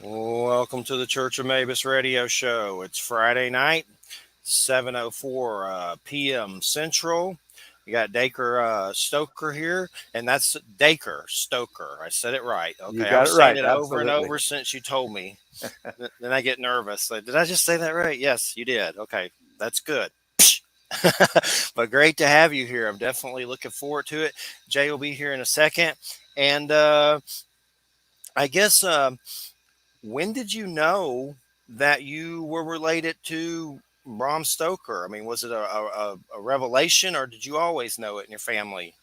Welcome to the Church of Mabus radio show. It's Friday night, 7:04 p.m. Central. We got Dacre Stoker here, and that's Dacre Stoker. I said it right. You Okay, I got was it saying right. it over and Absolutely. over since you told me. Then I get nervous. Like, did I just say that right? Yes, you did. Okay, that's good. But great to have you here. I'm definitely looking forward to it. Jay will be here in a second. And I guess when did you know that you were related to Bram Stoker? I mean, was it a revelation, or did you always know it in your family?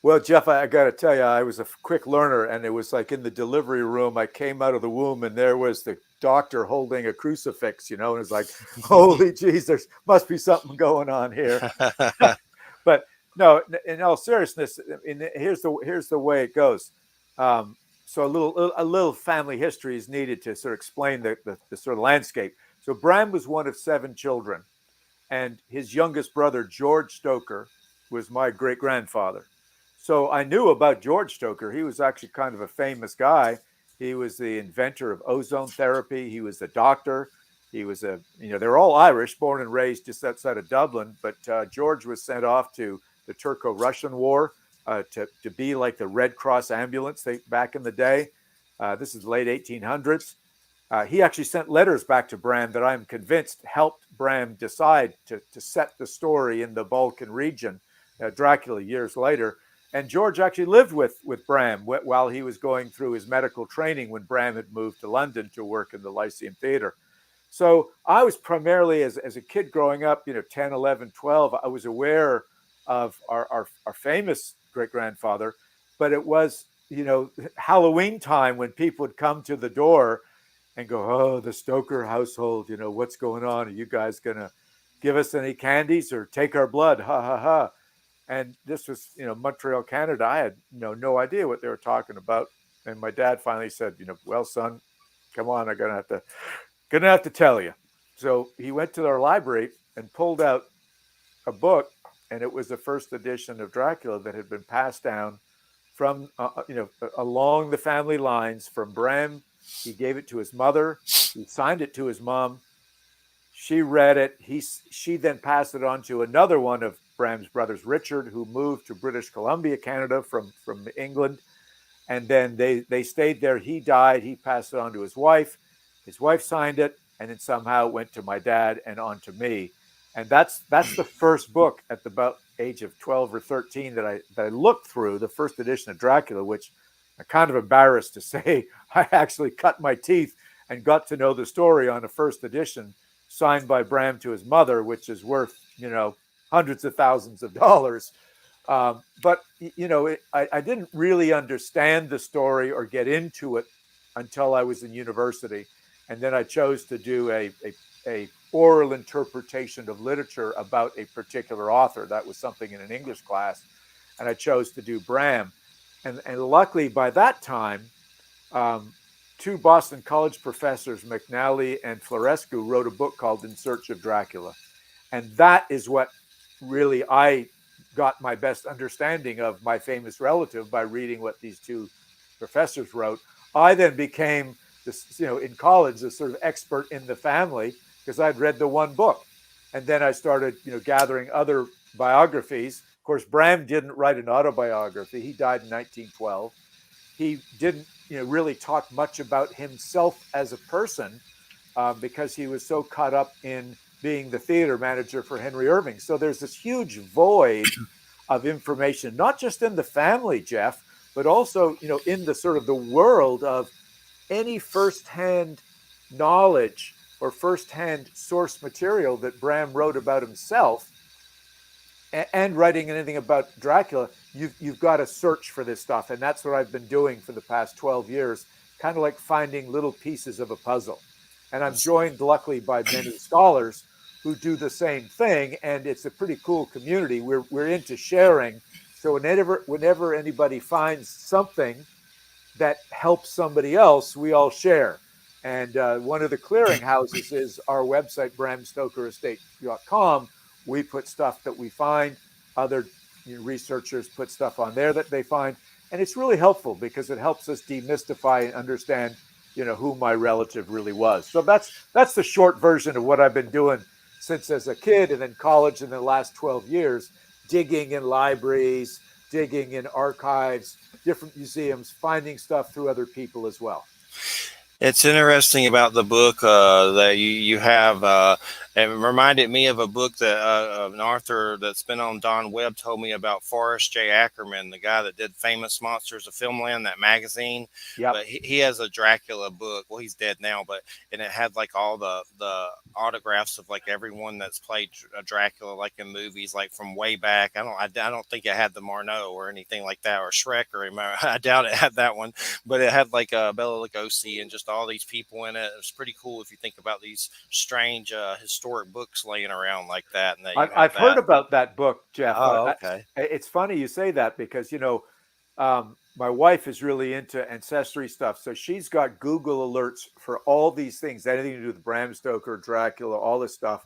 Well, Jeff, I got to tell you, I was a quick learner, and it was like in the delivery room. I came out of the womb, and there was the doctor holding a crucifix, and it's like, holy jeez, there must be something going on here. But no, in all seriousness, here's the way it goes. So a little family history is needed to sort of explain the sort of landscape. So Bram was one of seven children, and his youngest brother George Stoker was my great grandfather. So I knew about George Stoker. He was actually kind of a famous guy. He was the inventor of ozone therapy. He was a doctor. He was they're all Irish, born and raised just outside of Dublin. But George was sent off to the Turco-Russian War to be like the Red Cross ambulance back in the day. This is late 1800s. He actually sent letters back to Bram that I'm convinced helped Bram decide to set the story in the Balkan region, Dracula, years later. And George actually lived with Bram while he was going through his medical training when Bram had moved to London to work in the Lyceum Theatre. So I was primarily, as a kid growing up, 10, 11, 12, I was aware of our famous great grandfather, but it was, Halloween time when people would come to the door and go, oh, the Stoker household, what's going on? Are you guys going to give us any candies or take our blood? Ha, ha, ha. And this was, Montreal, Canada. I had no idea what they were talking about. And my dad finally said, well, son, come on, I'm gonna have to tell you. So he went to our library and pulled out a book, and it was the first edition of Dracula that had been passed down from along the family lines from Bram. He gave it to his mother. He signed it to his mom. She read it. She then passed it on to another one of Bram's brothers, Richard, who moved to British Columbia, Canada, from England. And then they stayed there. He died. He passed it on to his wife. His wife signed it, and then somehow it went to my dad and on to me. And that's the first book at the about age of 12 or 13 that I looked through, the first edition of Dracula, which I'm kind of embarrassed to say I actually cut my teeth and got to know the story on a first edition signed by Bram to his mother, which is worth, hundreds of thousands of dollars. But I didn't really understand the story or get into it until I was in university, and then I chose to do a oral interpretation of literature about a particular author. That was something in an English class, and I chose to do Bram. And luckily by that time, um, two Boston College professors, McNally and Florescu, wrote a book called In Search of Dracula, and that is what really I got my best understanding of my famous relative by reading what these two professors wrote. I then became this, in college, this sort of expert in the family because I'd read the one book. And then I started, gathering other biographies. Of course, Bram didn't write an autobiography. He died in 1912. He didn't, really talk much about himself as a person because he was so caught up in being the theater manager for Henry Irving. So there's this huge void of information, not just in the family, Jeff, but also, in the sort of the world of any firsthand knowledge or firsthand source material that Bram wrote about himself and writing anything about Dracula. You've got to search for this stuff. And that's what I've been doing for the past 12 years, kind of like finding little pieces of a puzzle. And I'm joined, luckily, by many scholars who do the same thing. And it's a pretty cool community. We're into sharing. So whenever anybody finds something that helps somebody else, we all share. And one of the clearinghouses is our website, bramstokerestate.com. We put stuff that we find. Other researchers put stuff on there that they find. And it's really helpful because it helps us demystify and understand who my relative really was. So that's the short version of what I've been doing since as a kid, and then college, in the last 12 years, digging in libraries, digging in archives, different museums, finding stuff through other people as well. It's interesting about the book that you have. It reminded me of a book that an author that's been on Don Webb told me about, Forrest J. Ackerman, the guy that did Famous Monsters of Filmland, that magazine. Yep. But he has a Dracula book. Well, he's dead now, but and it had like all the autographs of like everyone that's played Dracula, like in movies, like from way back. I don't think it had the Marno or anything like that, or Shrek, or I doubt it had that one, but it had like Bela Lugosi and just all these people in it. It was pretty cool if you think about these strange historic books laying around like that, and that you have I've heard that. about that book, Jeff. Oh, okay. It's funny you say that because, my wife is really into ancestry stuff. So she's got Google alerts for all these things, anything to do with Bram Stoker, Dracula, all this stuff.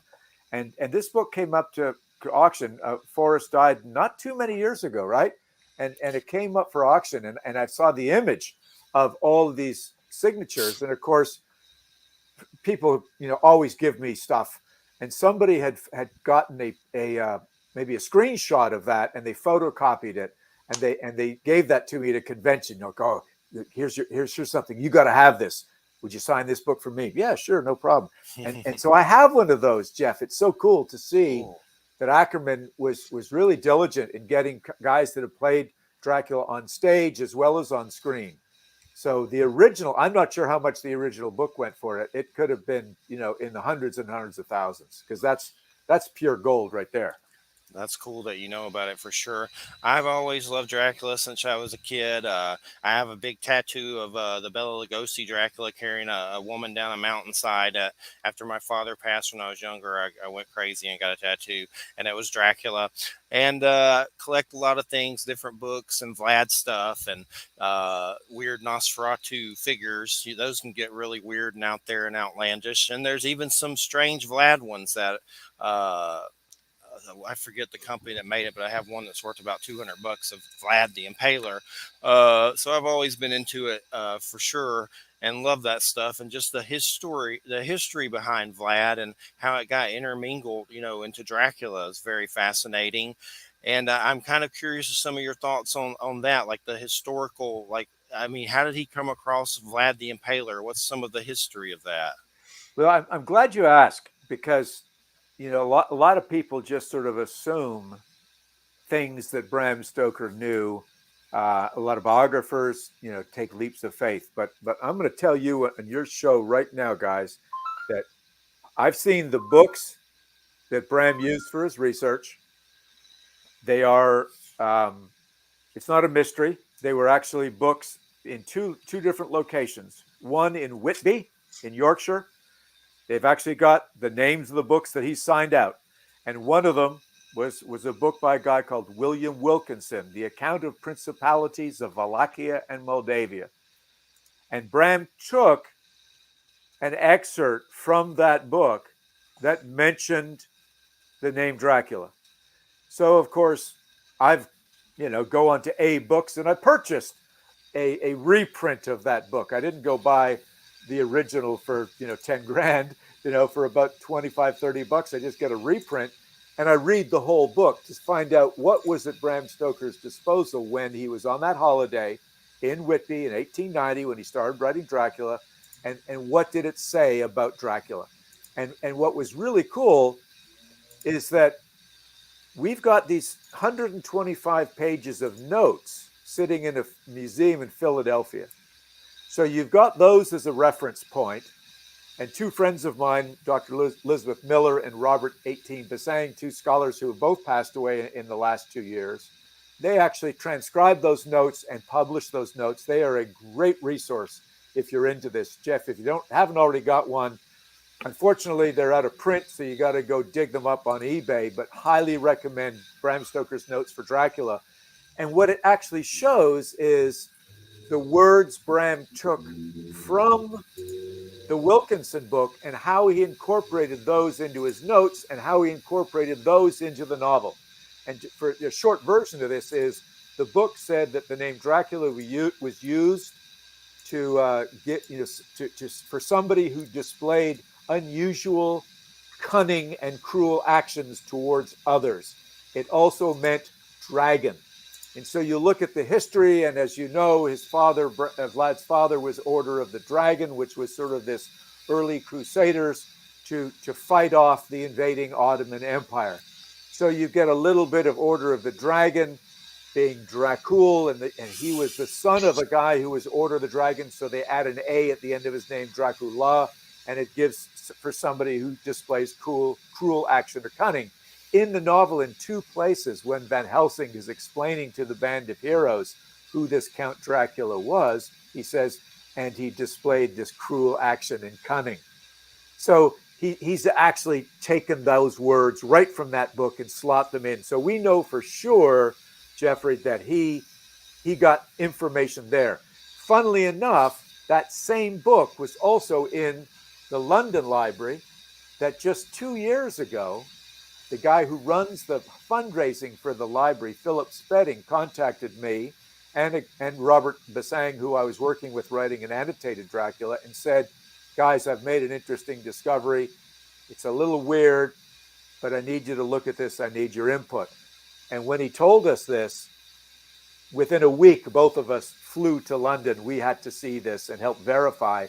And this book came up to auction. Forrest died not too many years ago, right? And it came up for auction. And I saw the image of all of these signatures. And of course, people, always give me stuff. And somebody had gotten a maybe a screenshot of that, and they photocopied it, and they gave that to me at a convention. Oh, here's something, you got to have this. Would you sign this book for me? Yeah, sure, no problem. And so I have one of those, Jeff. It's so cool to see Cool. that Ackerman was really diligent in getting guys that have played Dracula on stage as well as on screen. So the original, I'm not sure how much the original book went for it. It could have been, in the hundreds and hundreds of thousands, because that's pure gold right there. That's cool that you know about it for sure. I've always loved Dracula since I was a kid. I have a big tattoo of the Bela Lugosi Dracula carrying a woman down a mountainside. After my father passed when I was younger, I went crazy and got a tattoo, and it was Dracula. And collect a lot of things, different books and Vlad stuff, and weird Nosferatu figures. Those can get really weird and out there and outlandish. And there's even some strange Vlad ones that. I forget the company that made it, but I have one that's worth about $200 of Vlad the Impaler. So I've always been into it for sure, and love that stuff, and just the history behind Vlad and how it got intermingled, into Dracula is very fascinating. And I'm kind of curious of some of your thoughts on that, like the historical, like, I mean, how did he come across Vlad the Impaler? What's some of the history of that? Well, I'm glad you asked, because a lot of people just sort of assume things that Bram Stoker knew. A lot of biographers, take leaps of faith. But I'm going to tell you on your show right now, guys, that I've seen the books that Bram used for his research. They are, it's not a mystery. They were actually books in two different locations. One in Whitby in Yorkshire. They've actually got the names of the books that he signed out. And one of them was a book by a guy called William Wilkinson, The Account of Principalities of Wallachia and Moldavia. And Bram took an excerpt from that book that mentioned the name Dracula. So, of course, I've, go on to A Books, and I purchased a reprint of that book. I didn't go buy the original for 10 grand, for about 25, $30. I just get a reprint, and I read the whole book to find out what was at Bram Stoker's disposal when he was on that holiday in Whitby in 1890 when he started writing Dracula, and what did it say about Dracula. And what was really cool is that we've got these 125 pages of notes sitting in a museum in Philadelphia. So you've got those as a reference point. And two friends of mine, Dr. Elizabeth Miller and Robert 18-Basang, two scholars who have both passed away in the last 2 years, they actually transcribed those notes and published those notes. They are a great resource if you're into this. Jeff, if you haven't already got one, unfortunately, they're out of print, so you got to go dig them up on eBay, but highly recommend Bram Stoker's Notes for Dracula. And what it actually shows is the words Bram took from the Wilkinson book and how he incorporated those into his notes and how he incorporated those into the novel. And for the short version of this is the book said that the name Dracula was used to get, for somebody who displayed unusual, cunning, and cruel actions towards others. It also meant dragon. And so you look at the history, and as you know, his father, Vlad's father, was Order of the Dragon, which was sort of this early crusaders to fight off the invading Ottoman Empire. So you get a little bit of Order of the Dragon being Dracul, and he was the son of a guy who was Order of the Dragon, so they add an A at the end of his name, Dracula, and it gives for somebody who displays cruel action or cunning. In the novel, in two places, when Van Helsing is explaining to the band of heroes who this Count Dracula was, he says, and he displayed this cruel action and cunning. So he's actually taken those words right from that book and slot them in. So we know for sure, Jeffrey, that he got information there. Funnily enough, that same book was also in the London Library, that just 2 years ago, the guy who runs the fundraising for the library, Philip Spedding, contacted me and Robert Bassang, who I was working with writing an annotated Dracula, and said, guys, I've made an interesting discovery. It's a little weird, but I need you to look at this. I need your input. And when he told us this, within a week, both of us flew to London. We had to see this and help verify.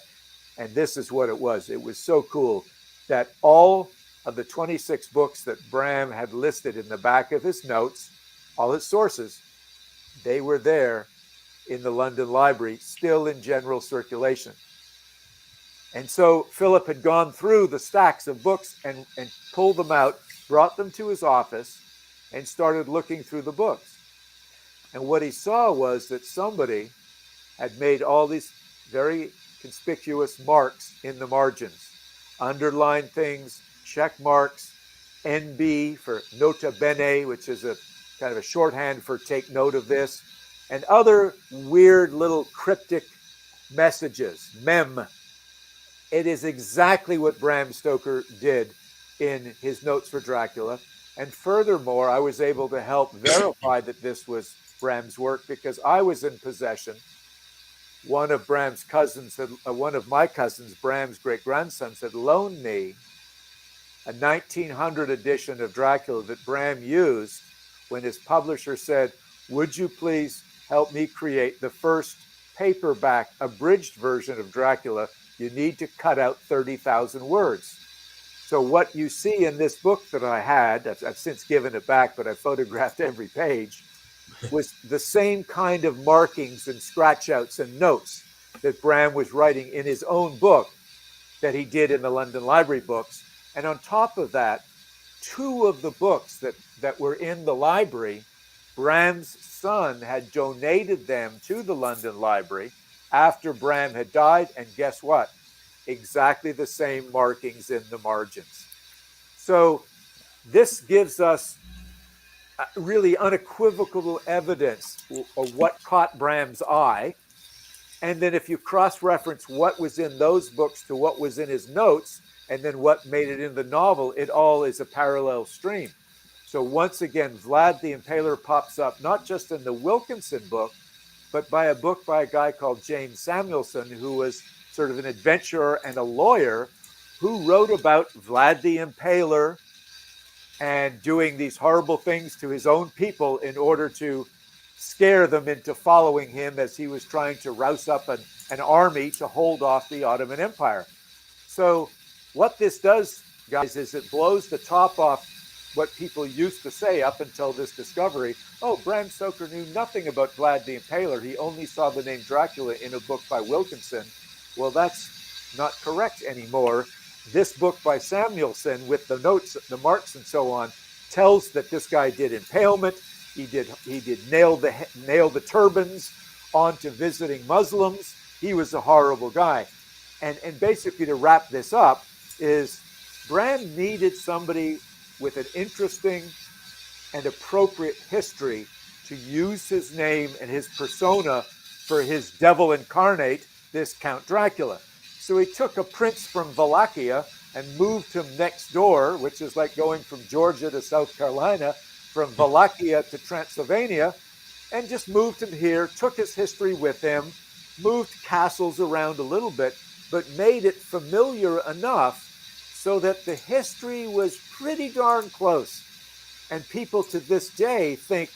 And this is what it was. It was so cool that all of the 26 books that Bram had listed in the back of his notes, all his sources, they were there in the London Library, still in general circulation. And so Philip had gone through the stacks of books and pulled them out, brought them to his office, and started looking through the books. And what he saw was that somebody had made all these very conspicuous marks in the margins, underlined things, check marks, NB for nota bene, which is a kind of a shorthand for take note of this, and other weird little cryptic messages, mem. It is exactly what Bram Stoker did in his notes for Dracula. And furthermore, I was able to help verify that this was Bram's work because I was in possession. One of my cousins, Bram's great-grandsons, had loaned me a 1900 edition of Dracula that Bram used when his publisher said, would you please help me create the first paperback abridged version of Dracula? You need to cut out 30,000 words. So what you see in this book that I had, I've since given it back, but I photographed every page, was the same kind of markings and scratch outs and notes that Bram was writing in his own book that he did in the London Library books. And on top of that, two of the books that were in the library, Bram's son had donated them to the London Library after Bram had died. And guess what? Exactly the same markings in the margins. So this gives us really unequivocal evidence of what caught Bram's eye. And then if you cross-reference what was in those books to what was in his notes, and then what made it in the novel, it all is a parallel stream. So once again, Vlad the Impaler pops up, not just in the Wilkinson book, but by a book by a guy called James Samuelson, who was sort of an adventurer and a lawyer who wrote about Vlad the Impaler and doing these horrible things to his own people in order to scare them into following him as he was trying to rouse up an army to hold off the Ottoman Empire. So what this does, guys, is it blows the top off what people used to say up until this discovery. Oh, Bram Stoker knew nothing about Vlad the Impaler. He only saw the name Dracula in a book by Wilkinson. Well, that's not correct anymore. This book by Samuelson with the notes, the marks and so on, tells that this guy did impalement. He did nail the turbans onto visiting Muslims. He was a horrible guy. And basically to wrap this up is Bram needed somebody with an interesting and appropriate history to use his name and his persona for his devil incarnate, this Count Dracula. So he took a prince from Wallachia and moved him next door, which is like going from Georgia to South Carolina, from Wallachia to Transylvania, and just moved him here, took his history with him, moved castles around a little bit, but made it familiar enough so that the history was pretty darn close. And people to this day think,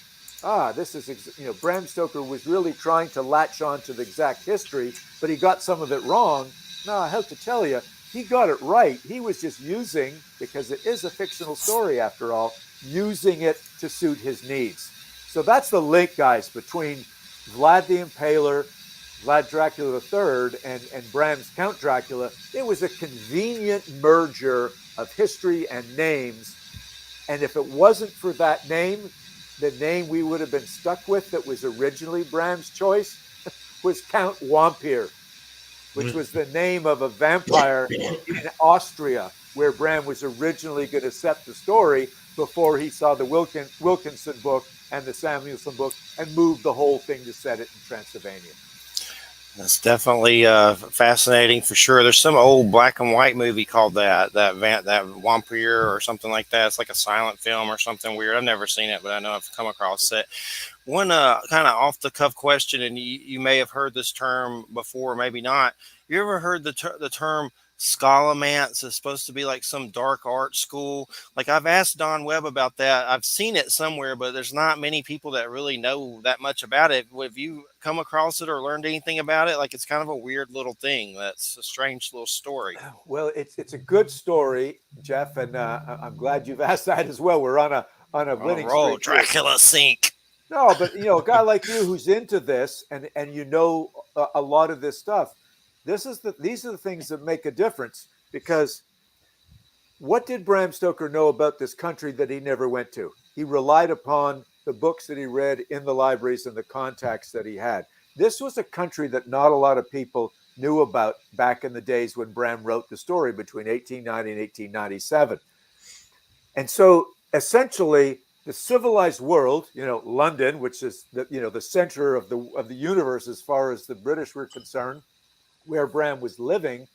this is, Bram Stoker was really trying to latch on to the exact history, but he got some of it wrong. No, I have to tell you, he got it right. He was just using, because it is a fictional story after all, using it to suit his needs. So that's the link, guys, between Vlad the Impaler, Vlad Dracula III, and Bram's Count Dracula. It was a convenient merger of history and names. And if it wasn't for that name, the name we would have been stuck with that was originally Bram's choice was Count Wampir, which was the name of a vampire in Austria, where Bram was originally going to set the story before he saw the Wilkinson book and the Samuelson book and moved the whole thing to set it in Transylvania. That's definitely fascinating for sure. There's some old black and white movie called that Vampire or something like that. It's like a silent film or something weird. I've never seen it, but I know I've come across it. One kind of off the cuff question, and you may have heard this term before, maybe not. You ever heard the term scholomance is supposed to be like some dark art school? Like, I've asked Don Webb about that. I've seen it somewhere, but there's not many people that really know that much about it. Have you come across it or learned anything about it? Like, it's kind of a weird little thing. That's a strange little story. Well, it's a good story, Jeff, and I'm glad you've asked that as well. We're on a winning roll, streak. Dracula sink. No, but a guy like you who's into this and a lot of this stuff, these are the things that make a difference, because what did Bram Stoker know about this country that he never went to? He relied upon the books that he read in the libraries and the contacts that he had. This was a country that not a lot of people knew about back in the days when Bram wrote the story between 1890 and 1897. And so essentially the civilized world, London, which is the center of the universe as far as the British were concerned, where Bram was living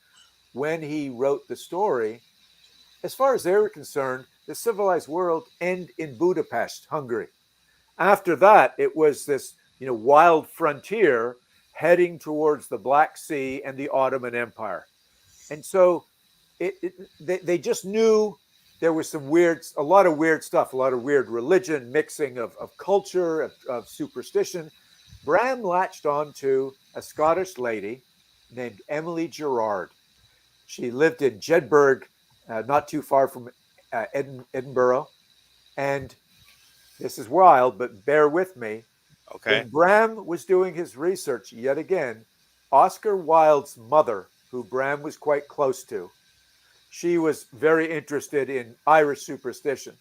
when he wrote the story, as far as they were concerned, the civilized world ended in Budapest, Hungary. After that, it was this wild frontier heading towards the Black Sea and the Ottoman Empire. And so they just knew there was a lot of weird stuff, a lot of weird religion, mixing of culture, of superstition. Bram latched on to a Scottish lady named Emily Gerard. She lived in Jedburgh, not too far from Edinburgh. And this is wild, but bear with me. Okay. When Bram was doing his research, yet again, Oscar Wilde's mother, who Bram was quite close to, she was very interested in Irish superstition.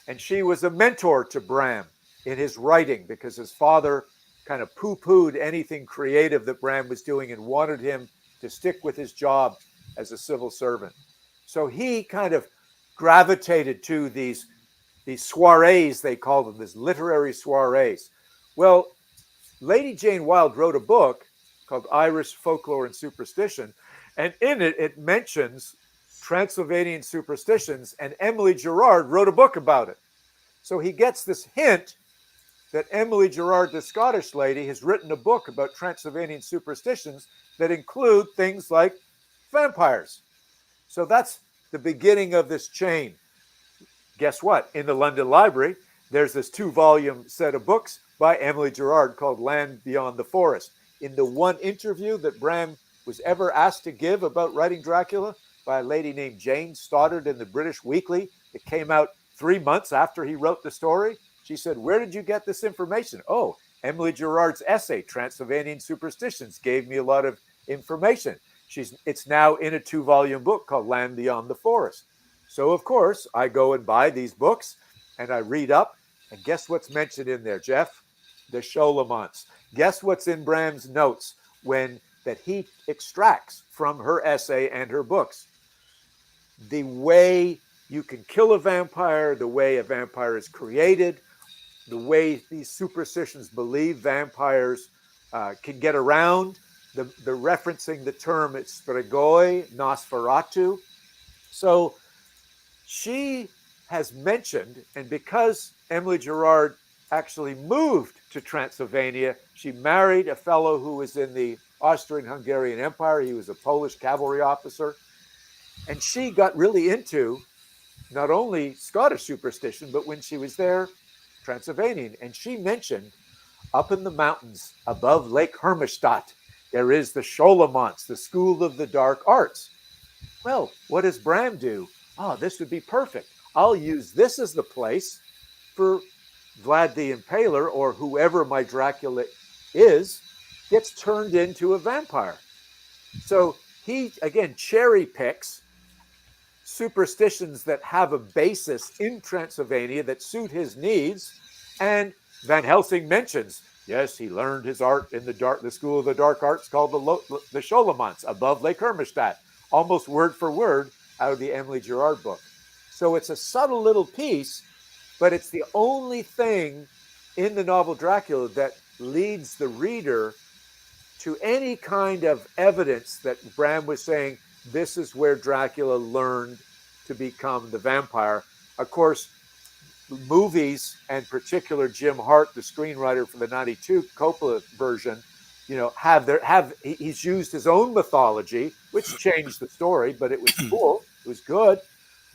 And she was a mentor to Bram in his writing, because his father kind of poo-pooed anything creative that Bram was doing and wanted him to stick with his job as a civil servant. So he kind of gravitated to these soirees, they call them, these literary soirees. Well, Lady Jane Wilde wrote a book called Irish Folklore and Superstition, and in it, it mentions Transylvanian superstitions, and Emily Gerard wrote a book about it. So he gets this hint that Emily Gerard, the Scottish lady, has written a book about Transylvanian superstitions that include things like vampires. So that's the beginning of this chain. Guess what? In the London Library, there's this 2-volume set of books by Emily Gerard called Land Beyond the Forest. In the one interview that Bram was ever asked to give about writing Dracula by a lady named Jane Stoddard in the British Weekly, it came out 3 months after he wrote the story. She said, "Where did you get this information?" "Oh, Emily Gerard's essay, Transylvanian Superstitions, gave me a lot of information." It's now in a 2-volume book called Land Beyond the Forest. So, of course, I go and buy these books and I read up. And guess what's mentioned in there, Jeff? The Scholomance. Guess what's in Bram's notes that he extracts from her essay and her books? The way you can kill a vampire, the way a vampire is created, the way these superstitions believe vampires can get around, the referencing the term Strigoi, Nosferatu. So she has mentioned, and because Emily Gerard actually moved to Transylvania, she married a fellow who was in the Austrian-Hungarian Empire. He was a Polish cavalry officer. And she got really into not only Scottish superstition, but when she was there, Transylvanian. And she mentioned up in the mountains above Lake Hermannstadt, there is the Scholomance, the School of the Dark Arts. Well, what does Bram do? Oh, this would be perfect. I'll use this as the place for Vlad the Impaler, or whoever my Dracula is, gets turned into a vampire. So he, again, cherry picks superstitions that have a basis in Transylvania that suit his needs. And Van Helsing mentions, yes, he learned his art in the School of the Dark Arts called the Scholomance above Lake Hermannstadt, almost word for word out of the Emily Gerard book. So it's a subtle little piece, but it's the only thing in the novel Dracula that leads the reader to any kind of evidence that Bram was saying, this is where Dracula learned to become the vampire. Of course, movies, and particular Jim Hart, the screenwriter for the 92 Coppola version, he's used his own mythology, which changed the story, but it was cool. It was good.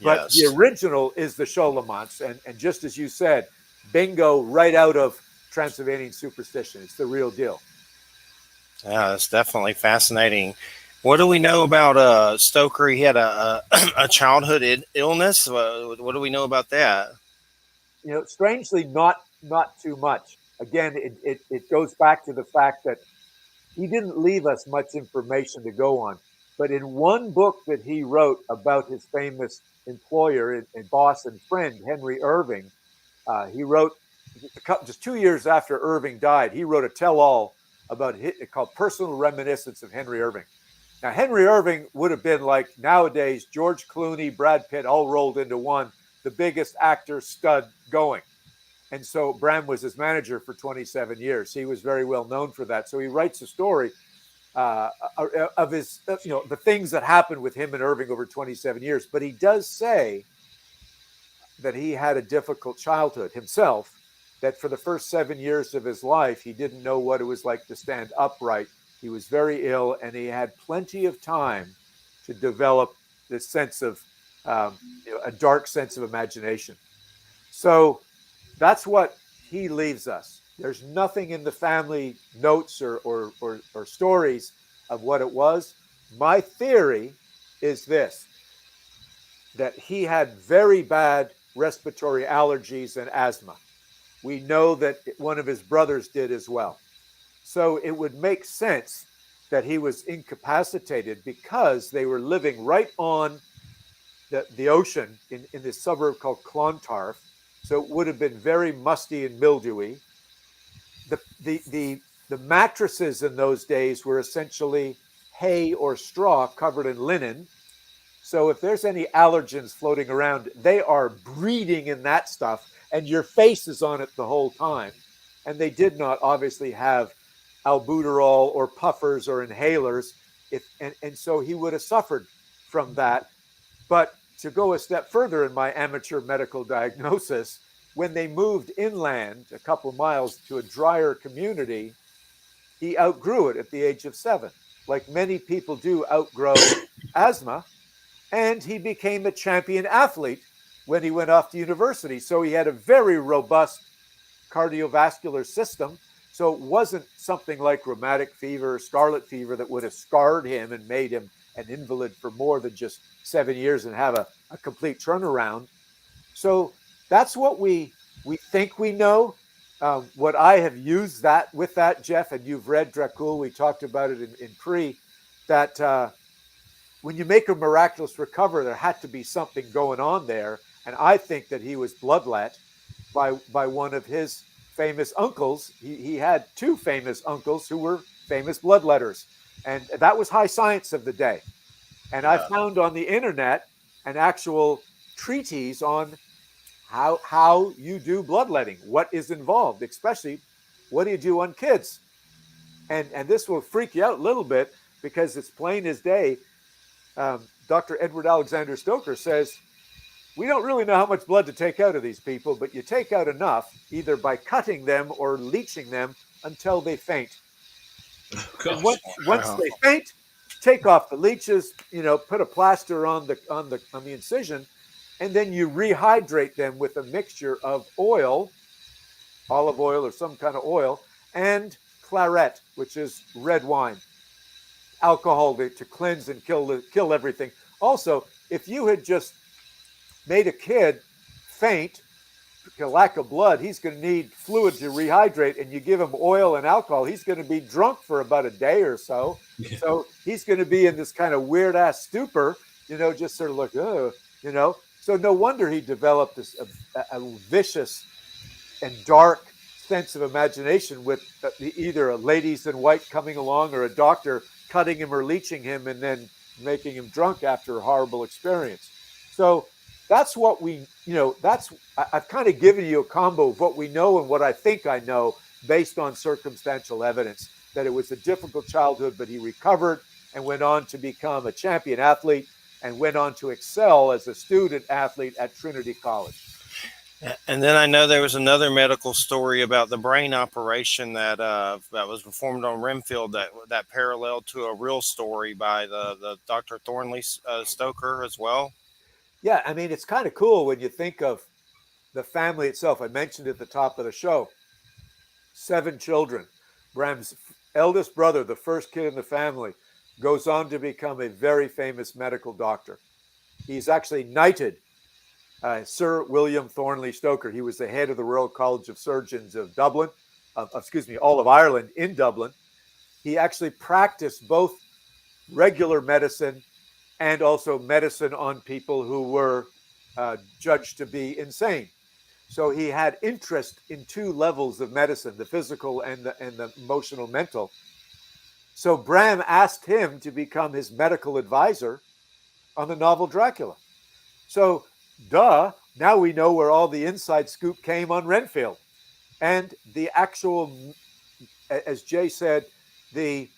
But the original is the Scholomance. And just as you said, bingo, right out of Transylvanian superstition. It's the real deal. Yeah, that's definitely fascinating. What do we know about Stoker? He had a childhood illness. What do we know about that? Strangely, not too much. Again, it goes back to the fact that he didn't leave us much information to go on. But in one book that he wrote about his famous employer and boss and friend, Henry Irving, he wrote, just 2 years after Irving died, he wrote a tell-all about it called Personal Reminiscence of Henry Irving. Now, Henry Irving would have been like nowadays George Clooney, Brad Pitt, all rolled into one, the biggest actor stud going. And so Bram was his manager for 27 years. He was very well known for that. So he writes a story of his, the things that happened with him and Irving over 27 years. But he does say that he had a difficult childhood himself, that for the first 7 years of his life, he didn't know what it was like to stand upright. He was very ill, and he had plenty of time to develop this sense of a dark sense of imagination. So that's what he leaves us. There's nothing in the family notes or stories of what it was. My theory is this, that he had very bad respiratory allergies and asthma. We know that one of his brothers did as well. So it would make sense that he was incapacitated because they were living right on the ocean in this suburb called Clontarf. So it would have been very musty and mildewy. The mattresses in those days were essentially hay or straw covered in linen. So if there's any allergens floating around, they are breeding in that stuff, and your face is on it the whole time. And they did not obviously have albuterol or puffers or inhalers. And so he would have suffered from that. But to go a step further in my amateur medical diagnosis, when they moved inland a couple of miles to a drier community, he outgrew it at the age of 7, like many people do outgrow asthma. And he became a champion athlete when he went off to university. So he had a very robust cardiovascular system. So it wasn't something like rheumatic fever or scarlet fever that would have scarred him and made him an invalid for more than just 7 years and have a complete turnaround. So that's what we think we know. What I have used with that, Jeff, and you've read Dracula, we talked about it in pre, that when you make a miraculous recovery, there had to be something going on there. And I think that he was bloodlet by one of his famous uncles. He had 2 famous uncles who were famous bloodletters. And that was high science of the day. And I found on the internet an actual treatise on how you do bloodletting, what is involved, especially what do you do on kids. And this will freak you out a little bit because it's plain as day. Dr. Edward Alexander Stoker says, we don't really know how much blood to take out of these people, but you take out enough either by cutting them or leeching them until they faint. And Gosh. once they faint, take off the leeches, put a plaster on the incision, and then you rehydrate them with a mixture of oil, olive oil or some kind of oil, and claret, which is red wine, alcohol to cleanse and kill everything. Also, if you had just made a kid faint, lack of blood, he's going to need fluid to rehydrate, and you give him oil and alcohol, he's going to be drunk for about a day or so. Yeah. So he's going to be in this kind of weird ass stupor, just sort of like, So no wonder he developed this a vicious and dark sense of imagination with either a ladies in white coming along or a doctor cutting him or leeching him and then making him drunk after a horrible experience. So that's what I've kind of given you a combo of what we know and what I think I know based on circumstantial evidence that it was a difficult childhood, but he recovered and went on to become a champion athlete and went on to excel as a student athlete at Trinity College. And then I know there was another medical story about the brain operation that was performed on Renfield that paralleled to a real story by the Dr. Thornley Stoker as well. Yeah, I mean, it's kind of cool when you think of the family itself. I mentioned at the top of the show, 7 children. Bram's eldest brother, the first kid in the family, goes on to become a very famous medical doctor. He's actually knighted Sir William Thornley Stoker. He was the head of the Royal College of Surgeons of Dublin, all of Ireland in Dublin. He actually practiced both regular medicine and also medicine on people who were judged to be insane. So he had interest in 2 levels of medicine, the physical and the emotional mental. So Bram asked him to become his medical advisor on the novel Dracula. So, now we know where all the inside scoop came on Renfield. And the actual, as Jay said, the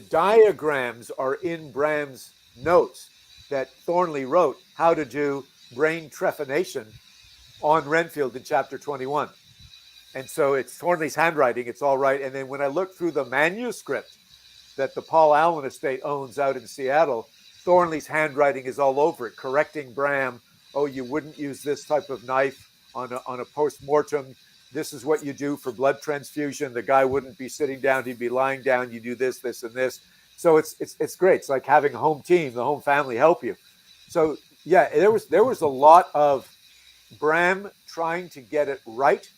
diagrams are in Bram's notes that Thornley wrote how to do brain trephination on Renfield in chapter 21. And so it's Thornley's handwriting. It's all right. And then when I look through the manuscript that the Paul Allen estate owns out in Seattle, Thornley's handwriting is all over it, correcting Bram. Oh, you wouldn't use this type of knife on a post-mortem. This is what you do for blood transfusion. The guy wouldn't be sitting down. He'd be lying down. You do this, this, and this. So it's great. It's like having a home team, the home family help you. So, yeah, there was a lot of Bram trying to get it right,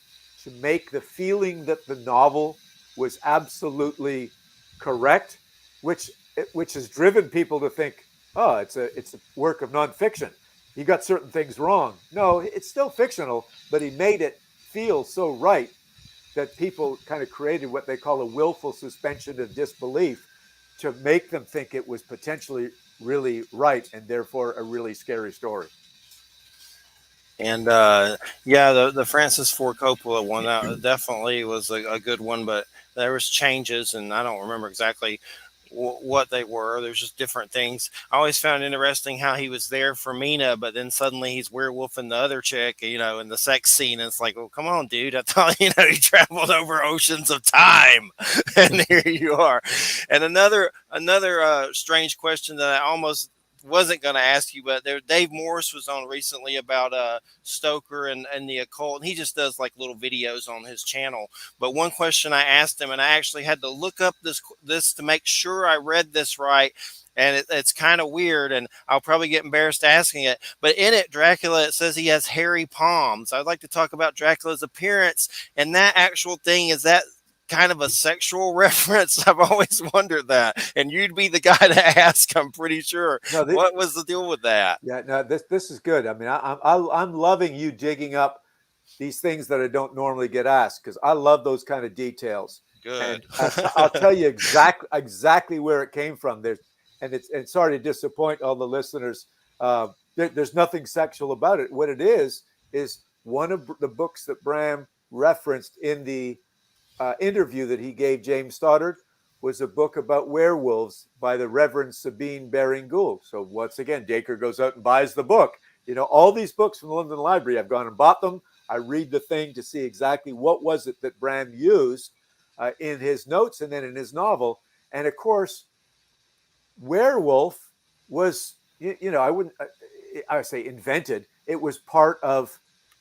to make the feeling that the novel was absolutely correct, which has driven people to think, oh, it's a work of nonfiction. He got certain things wrong. No, it's still fictional, but he made it feel so right that people kind of created what they call a willful suspension of disbelief to make them think it was potentially really right and therefore a really scary story. And the Francis Ford Coppola one that definitely was a good one, but there was changes, and I don't remember exactly what they were. There's just different things. I always found interesting how he was there for Mina, but then suddenly he's werewolfing the other chick, in the sex scene. And it's like, well, come on, dude. I thought, you traveled over oceans of time, and here you are. And another strange question that I almost wasn't going to ask you, but Dave Morris was on recently about Stoker and the occult, and he just does like little videos on his channel. But one question I asked him, and I actually had to look up this to make sure I read this right, and it's kind of weird, and I'll probably get embarrassed asking it, but in it, Dracula, it says he has hairy palms. I'd like to talk about Dracula's appearance, and that actual thing, is that kind of a sexual reference? I've always wondered that, and you'd be the guy to ask, I'm pretty sure. No, what was the deal with that? Yeah, no, this is good. I mean, I'm loving you digging up these things that I don't normally get asked, because I love those kind of details. Good. I'll tell you exactly where it came from. And sorry to disappoint all the listeners. There's nothing sexual about it. What it is one of the books that Bram referenced in the interview that he gave James Stoddard was a book about werewolves by the Reverend Sabine Baring Gould. So once again, Dacre goes out and buys the book. All these books from the London Library, I've gone and bought them. I read the thing to see exactly what was it that Bram used in his notes and then in his novel. And of course, werewolf was, I wouldn't, I would say invented. It was part of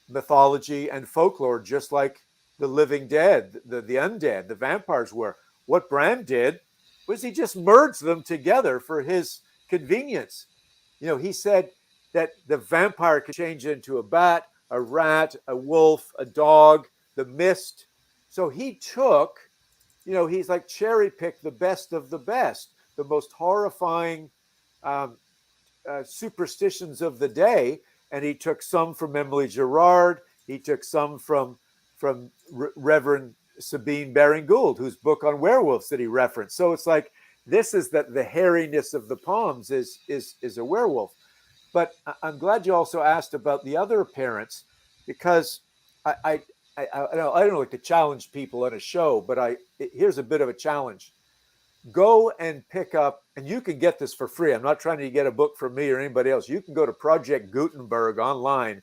mythology and folklore, just like the living dead, the undead, the vampires were. What Bram did was he just merged them together for his convenience. He said that the vampire could change into a bat, a rat, a wolf, a dog, the mist. So he took, he's like cherry picked the best of the best, the most horrifying superstitions of the day, and he took some from Emily Gerard. He took some from Reverend Sabine Baring Gould, whose book on werewolves that he referenced. So it's like this is that the hairiness of the palms is a werewolf. But I'm glad you also asked about the other appearance, because I don't like to challenge people on a show, but here's a bit of a challenge. Go and pick up, and you can get this for free. I'm not trying to get a book from me or anybody else. You can go to Project Gutenberg online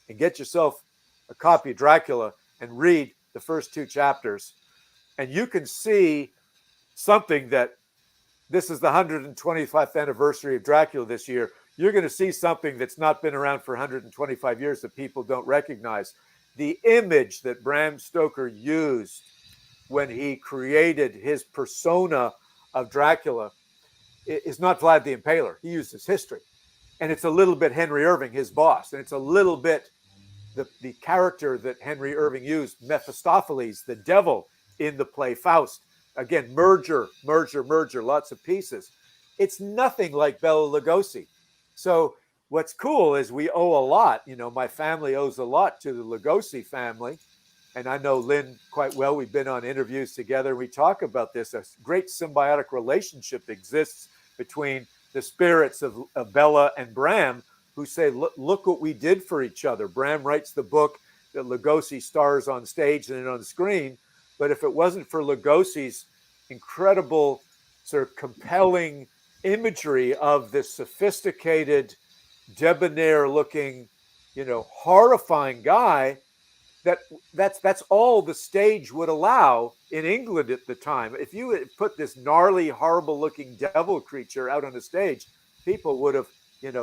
and get yourself a copy of Dracula and read the first 2 chapters. And you can see something that this is the 125th anniversary of Dracula this year. You're going to see something that's not been around for 125 years that people don't recognize. The image that Bram Stoker used when he created his persona of Dracula is not Vlad the Impaler. He used his history. And it's a little bit Henry Irving, his boss. And it's a little bit the character that Henry Irving used, Mephistopheles, the devil in the play Faust. Again, merger, lots of pieces. It's nothing like Bela Lugosi. So what's cool is we owe a lot. My family owes a lot to the Lugosi family. And I know Lynn quite well. We've been on interviews together. We talk about this. A great symbiotic relationship exists between the spirits of Bela and Bram, who say, look what we did for each other. Bram writes the book that Lugosi stars on stage and on screen. But if it wasn't for Lugosi's incredible, sort of compelling imagery of this sophisticated, debonair-looking, horrifying guy, that's all the stage would allow in England at the time. If you had put this gnarly, horrible-looking devil creature out on the stage, people would have,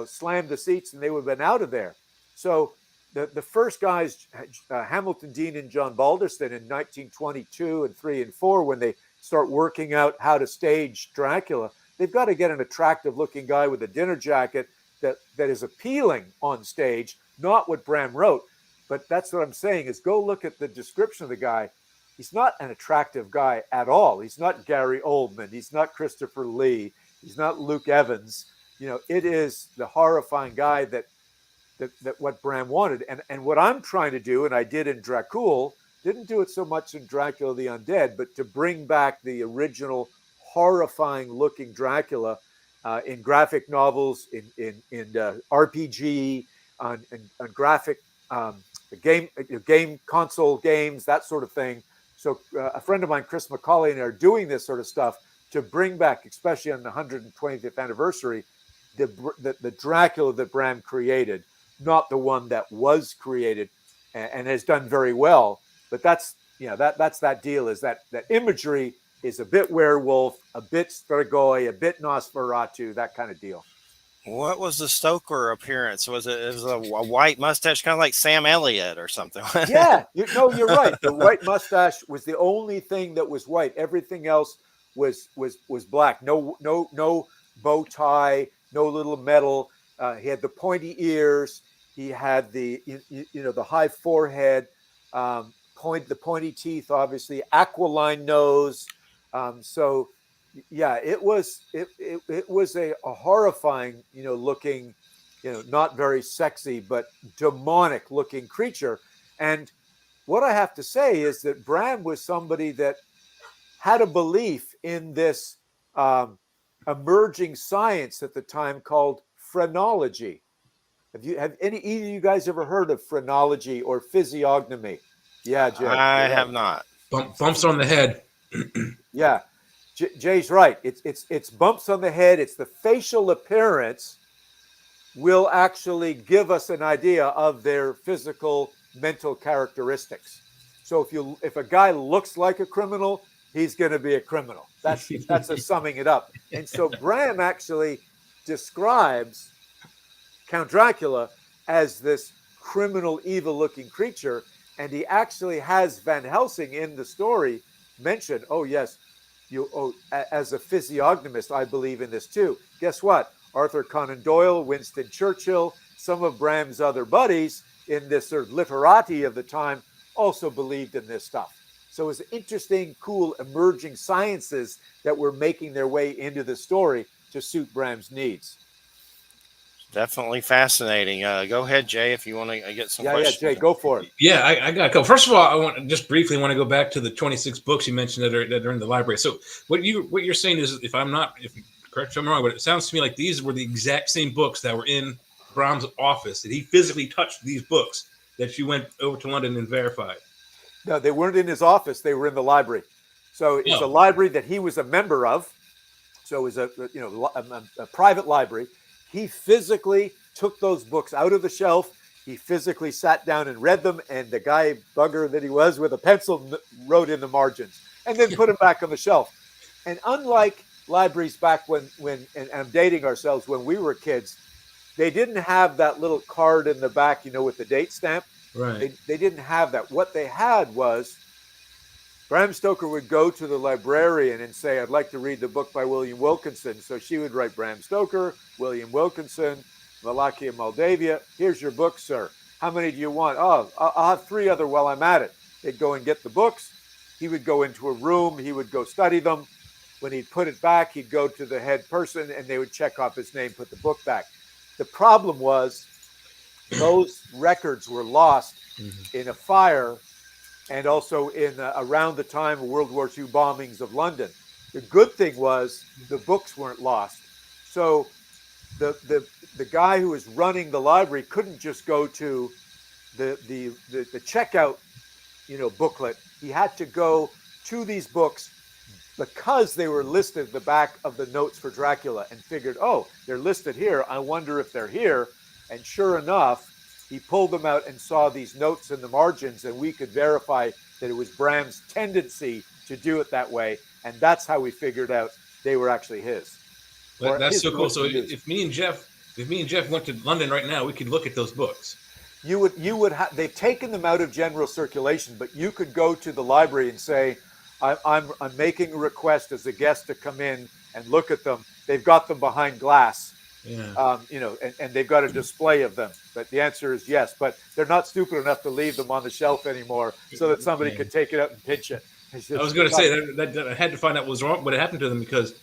slammed the seats and they would have been out of there. So the first guys, Hamilton Dean and John Balderston in 1922 and 3 and 4, when they start working out how to stage Dracula, they've got to get an attractive-looking guy with a dinner jacket that is appealing on stage, not what Bram wrote. But that's what I'm saying is go look at the description of the guy. He's not an attractive guy at all. He's not Gary Oldman. He's not Christopher Lee. He's not Luke Evans. It is the horrifying guy that what Bram wanted. And what I'm trying to do, and I did in Dracula, didn't do it so much in Dracula the Undead, but to bring back the original horrifying looking Dracula in graphic novels, in RPG, on graphic game console games, that sort of thing. So a friend of mine, Chris McCauley, and I are doing this sort of stuff to bring back, especially on the 125th anniversary, the Dracula that Bram created, not the one that was created and has done very well. But that's that deal, is that imagery is a bit werewolf, a bit Strigoi, a bit Nosferatu, that kind of deal. What was the Stoker appearance? Was it a white mustache, kind of like Sam Elliott or something? Yeah, you're right. The white mustache was the only thing that was white. Everything else was black. No bow tie, no little medal. He had the pointy ears. He had the high forehead, the pointy teeth, obviously, aquiline nose. So yeah, it was a horrifying, looking, not very sexy, but demonic looking creature. And what I have to say is that Bram was somebody that had a belief in this emerging science at the time called phrenology. Have either of you guys ever heard of phrenology or physiognomy? Yeah, Jay. I have not. Bumps on the head. Yeah. Jay's right. It's bumps on the head. It's the facial appearance will actually give us an idea of their physical, mental characteristics. So if a guy looks like a criminal, he's going to be a criminal. That's a summing it up. And so Bram actually describes Count Dracula as this criminal, evil-looking creature, and he actually has Van Helsing in the story mention, oh yes, as a physiognomist, I believe in this too. Guess what? Arthur Conan Doyle, Winston Churchill, some of Bram's other buddies in this sort of literati of the time also believed in this stuff. So it's interesting, cool, emerging sciences that were making their way into the story to suit Bram's needs. Definitely fascinating. Go ahead, Jay, if you want to get some questions. Yeah, Jay, go for it. Yeah, I got to go. First of all, I want to just briefly go back to the 26 books you mentioned that are in the library. So what you're saying is, if correct me if I'm wrong, but it sounds to me like these were the exact same books that were in Bram's office, that he physically touched these books that you went over to London and verified. No, they weren't in his office. They were in the library. So it's a library that he was a member of. So it was a private library. He physically took those books out of the shelf. He physically sat down and read them. And the guy bugger that he was with a pencil wrote in the margins and then put them back on the shelf. And unlike libraries back when and I'm dating ourselves, when we were kids, they didn't have that little card in the back, with the date stamp. Right. They didn't have that. What they had was Bram Stoker would go to the librarian and say, I'd like to read the book by William Wilkinson. So she would write Bram Stoker, William Wilkinson, Wallachia, Moldavia. Here's your book, sir. How many do you want? Oh, I'll have 3 other while I'm at it. They'd go and get the books. He would go into a room. He would go study them. When he'd put it back, he'd go to the head person and they would check off his name, put the book back. The problem was those records were lost in a fire and also in around the time of World War II bombings of London. The good thing was the books weren't lost. So the guy who was running the library couldn't just go to the checkout, booklet. He had to go to these books because they were listed at the back of the notes for Dracula, and figured, oh, they're listed here. I wonder if they're here. And sure enough, he pulled them out and saw these notes in the margins, and we could verify that it was Bram's tendency to do it that way. And that's how we figured out they were actually his. That's so cool. So if me and Jeff went to London right now, we could look at those books. You would have, they've taken them out of general circulation, but you could go to the library and say, I'm making a request as a guest to come in and look at them. They've got them behind glass. Yeah. And they've got a display of them. But the answer is yes. But they're not stupid enough to leave them on the shelf anymore so that somebody could take it out and pinch it. I was going to say that I had to find out what was wrong, what had happened to them, because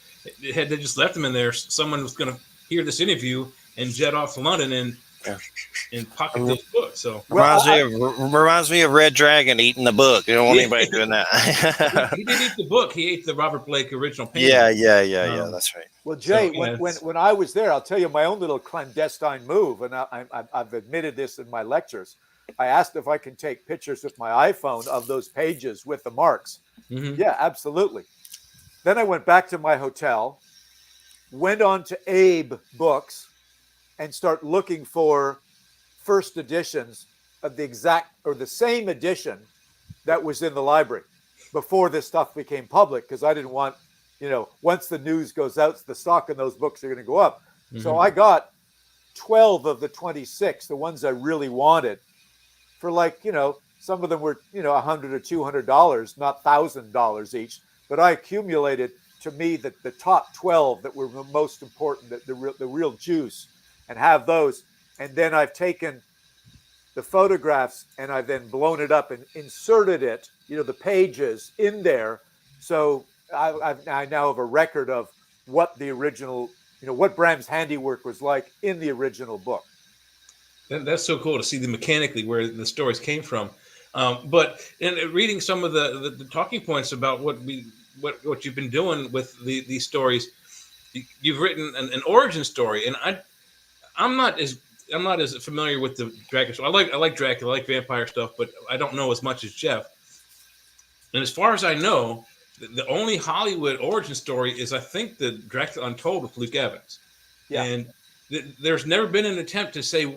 had they just left them in there, someone was going to hear this interview and jet off to London and pocket those books. So reminds me of Red Dragon eating the book. You don't want anybody doing that. He didn't eat the book. He ate the Robert Blake original painting. Yeah. That's right. Well, Jay, when I was there, I'll tell you my own little clandestine move, and I've admitted this in my lectures. I asked if I can take pictures with my iPhone of those pages with the marks. Mm-hmm. Yeah, absolutely. Then I went back to my hotel, went on to Abe Books, and start looking for first editions of the exact or the same edition that was in the library before this stuff became public, because I didn't want, once the news goes out, the stock in those books are going to go up. Mm-hmm. So I got 12 of the 26, the ones I really wanted, for some of them were, $100 or $200, not $1,000 each. But I accumulated, to me, the top 12 that were the most important, the real juice, and have those. And then I've taken the photographs and I've then blown it up and inserted it, the pages in there. So I now have a record of what the original, what Bram's handiwork was like in the original book. That's so cool to see mechanically where the stories came from. But in reading some of the talking points about what you've been doing with these stories, you've written an origin story, and I'm not as familiar with the Dracula. I like Dracula, I like vampire stuff, but I don't know as much as Jeff. And as far as I know, the only Hollywood origin story is, I think, the Dracula Untold with Luke Evans. Yeah. And there's never been an attempt to say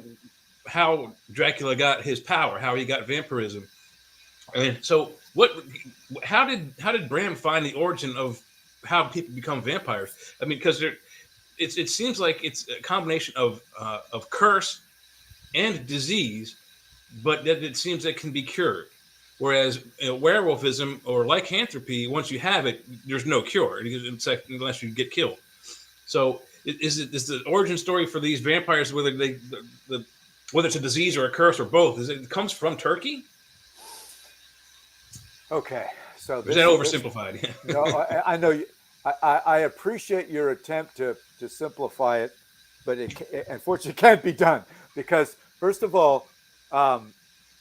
how Dracula got his power, how he got vampirism. And so what? How did Bram find the origin of how people become vampires? I mean, because it seems like it's a combination of curse and disease, but that it seems that can be cured. Whereas werewolfism or lycanthropy, once you have it, there's no cure. It's like, unless you get killed. So is the origin story for these vampires, whether whether it's a disease or a curse or both, it comes from Turkey? Okay, so Or is that oversimplified? no, I know you. I appreciate your attempt to simplify it, but it unfortunately can't be done because first of all,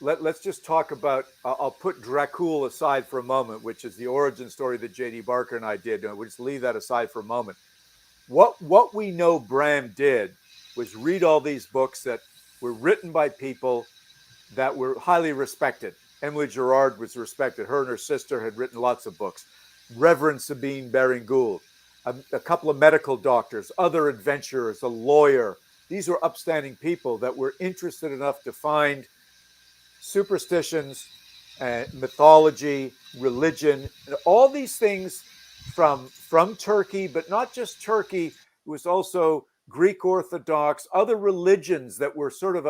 let's just talk about. I'll put Dracula aside for a moment, which is the origin story that J.D. Barker and I did. We'll just leave that aside for a moment. What we know Bram did was read all these books that were written by people that were highly respected. Emily Gerard was respected. Her and her sister had written lots of books. Reverend Sabine Baring Gould, a couple of medical doctors, other adventurers, a lawyer. These were upstanding people that were interested enough to find superstitions, mythology, religion, and all these things from Turkey, but not just Turkey. It was also Greek Orthodox, other religions that were sort of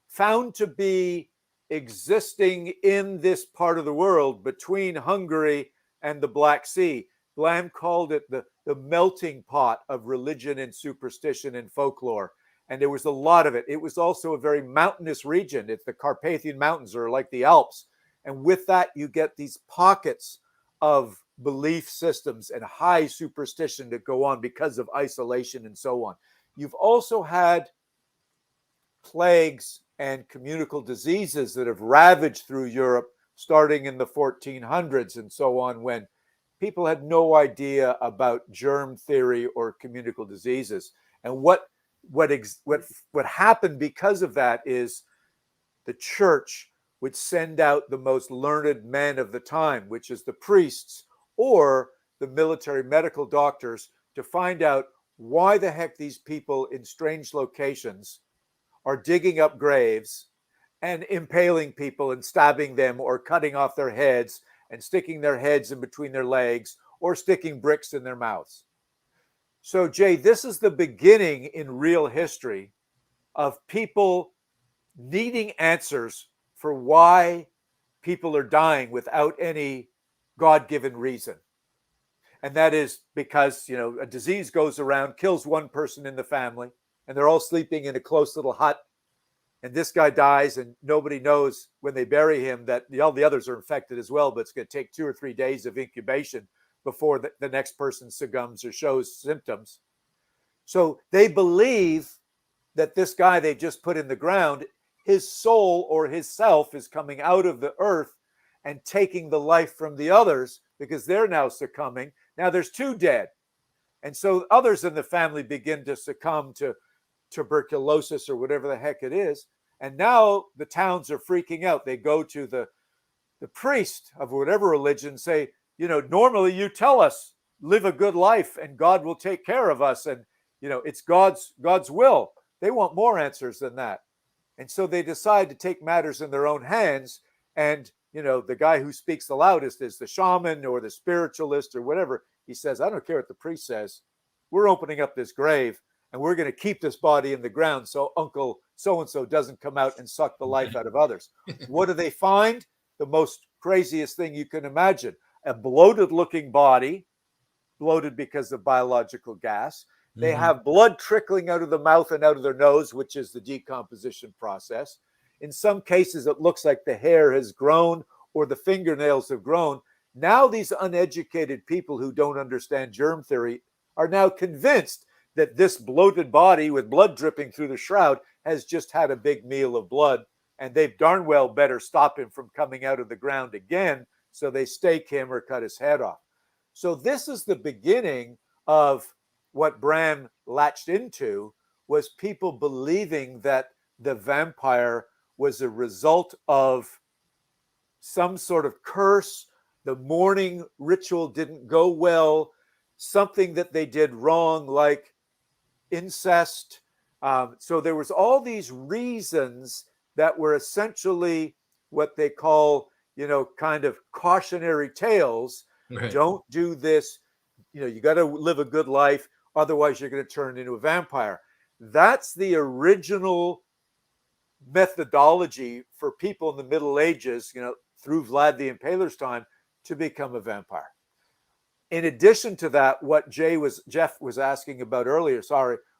found to be existing in this part of the world between Hungary and the Black Sea. Blam called it the melting pot of religion and superstition and folklore. And there was a lot of it. It was also a very mountainous region. It's the Carpathian Mountains, or like the Alps. And with that, you get these pockets of belief systems and high superstition that go on because of isolation and so on. You've also had plagues and communicable diseases that have ravaged through Europe starting in the 1400s and so on, when people had no idea about germ theory or communicable diseases. And what happened because of that is the church would send out the most learned men of the time, which is the priests or the military medical doctors, to find out why the heck these people in strange locations are digging up graves and impaling people and stabbing them or cutting off their heads and sticking their heads in between their legs or sticking bricks in their mouths. So, Jay, this is the beginning in real history of people needing answers for why people are dying without any God-given reason. And that is because, a disease goes around, kills one person in the family, and they're all sleeping in a close little hut. And this guy dies, and nobody knows when they bury him that all the others are infected as well, but it's going to take 2 or 3 days of incubation before the next person succumbs or shows symptoms. So they believe that this guy they just put in the ground, his soul or his self is coming out of the earth and taking the life from the others because they're now succumbing. Now there's 2 dead. And so others in the family begin to succumb to tuberculosis or whatever the heck it is. And now the towns are freaking out. They go to the priest of whatever religion, say, normally you tell us, live a good life and God will take care of us. And, it's God's will. They want more answers than that. And so they decide to take matters in their own hands. And, the guy who speaks the loudest is the shaman or the spiritualist or whatever. He says, I don't care what the priest says. We're opening up this grave and we're going to keep this body in the ground so Uncle so-and-so doesn't come out and suck the life out of others. What do they find? The most craziest thing you can imagine. A bloated-looking body, bloated because of biological gas. They have blood trickling out of the mouth and out of their nose, which is the decomposition process. In some cases, it looks like the hair has grown or the fingernails have grown. Now these uneducated people who don't understand germ theory are now convinced that this bloated body with blood dripping through the shroud has just had a big meal of blood, and they've darn well better stop him from coming out of the ground again, so they stake him or cut his head off. So this is the beginning of what Bram latched into, was people believing that the vampire was a result of some sort of curse. The mourning ritual didn't go well, something that they did wrong, like incest. So there was all these reasons that were essentially what they call, kind of cautionary tales. Right. Don't do this. You got to live a good life. Otherwise, you're going to turn into a vampire. That's the original methodology for people in the Middle Ages, through Vlad the Impaler's time, to become a vampire. In addition to that, what Jeff was asking about earlier,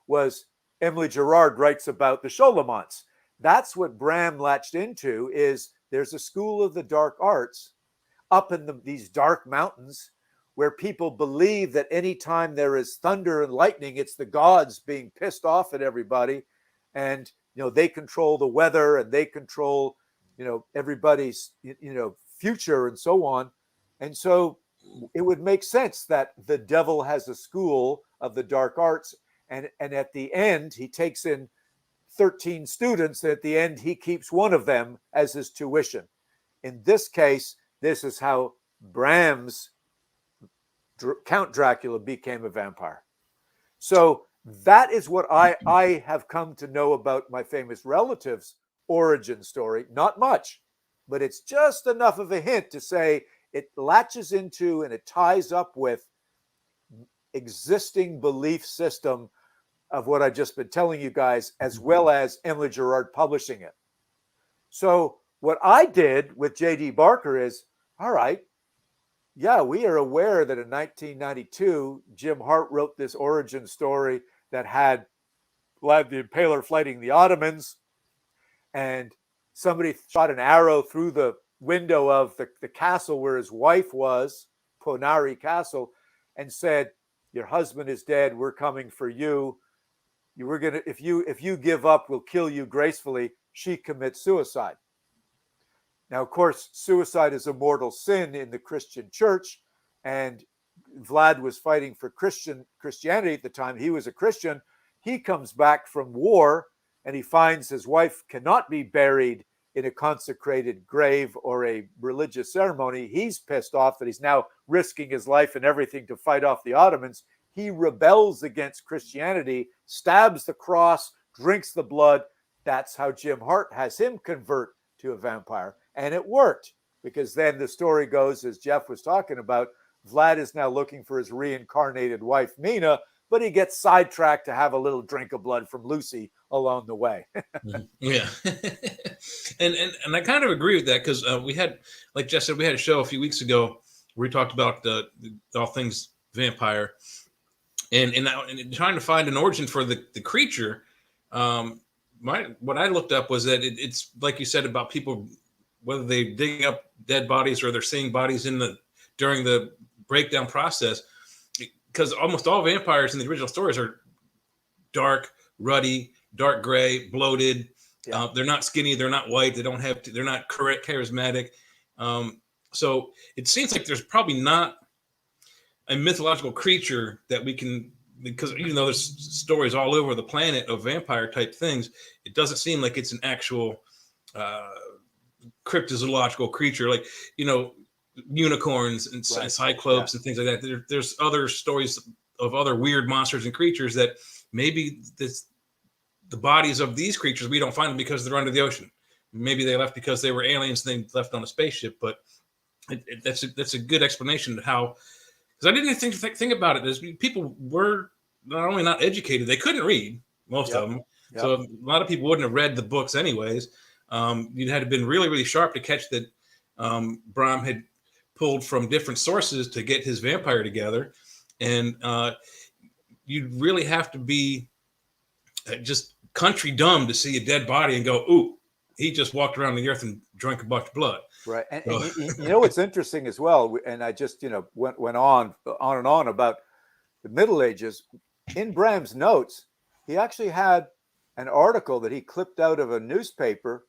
was Emily Gerard writes about the Cholomonts. That's what Bram latched into. Is there's a school of the dark arts up in these dark mountains where people believe that anytime there is thunder and lightning, it's the gods being pissed off at everybody, and they control the weather and they control everybody's future and so on. And so it would make sense that the devil has a school of the dark arts, and at the end he takes in 13 students, and at the end he keeps one of them as his tuition. In this case, this is how Bram's Count Dracula became a vampire. So that is what I have come to know about my famous relative's origin story. Not much, but it's just enough of a hint to say it latches into and it ties up with existing belief system of what I've just been telling you guys, as well as Emily Gerard publishing it. So what I did with J.D. Barker is, all right, yeah, we are aware that in 1992, Jim Hart wrote this origin story that had Vlad the Impaler fighting the Ottomans, and somebody shot an arrow through the window of the castle where his wife was, Ponari Castle, and said, "Your husband is dead. We're coming for you. If you give up, we'll kill you gracefully." She commits suicide. Now, of course, suicide is a mortal sin in the Christian church, and Vlad was fighting for Christianity at the time. He was a Christian. He comes back from war, and he finds his wife cannot be buried in a consecrated grave or a religious ceremony. He's pissed off that he's now risking his life and everything to fight off the Ottomans. He rebels against Christianity, stabs the cross, drinks the blood. That's how Jim Hart has him convert to a vampire. And it worked, because then the story goes, as Jeff was talking about, Vlad is now looking for his reincarnated wife, Mina, but he gets sidetracked to have a little drink of blood from Lucy along the way. Yeah. and I kind of agree with that, because we had, like Jeff said, we had a show a few weeks ago where we talked about all things vampire, and trying to find an origin for the creature. What I looked up was that it's like you said about people, whether they dig up dead bodies or they're seeing bodies during the breakdown process, because almost all vampires in the original stories are dark, ruddy, dark gray, bloated. Yeah. They're not skinny. They're not white. They're not correct, charismatic. So it seems like there's probably not a mythological creature that we can, because even though there's stories all over the planet of vampire type things, it doesn't seem like it's an actual cryptozoological creature, like unicorns and cyclopes and things like that. There's other stories of other weird monsters and creatures that maybe the bodies of these creatures, we don't find them because they're under the ocean. Maybe they left because they were aliens and they left on a spaceship. But that's a good explanation of how. Because I didn't even think about it. As people were not only not educated, they couldn't read, most of them. Yep. So a lot of people wouldn't have read the books anyways. You'd had to been really, really sharp to catch that Bram had pulled from different sources to get his vampire together. And you'd really have to be just country dumb to see a dead body and go, ooh, he just walked around the earth and drank a bunch of blood. Right. And what's interesting as well, and I just, went on and on about the Middle Ages. In Bram's notes, he actually had an article that he clipped out of a newspaper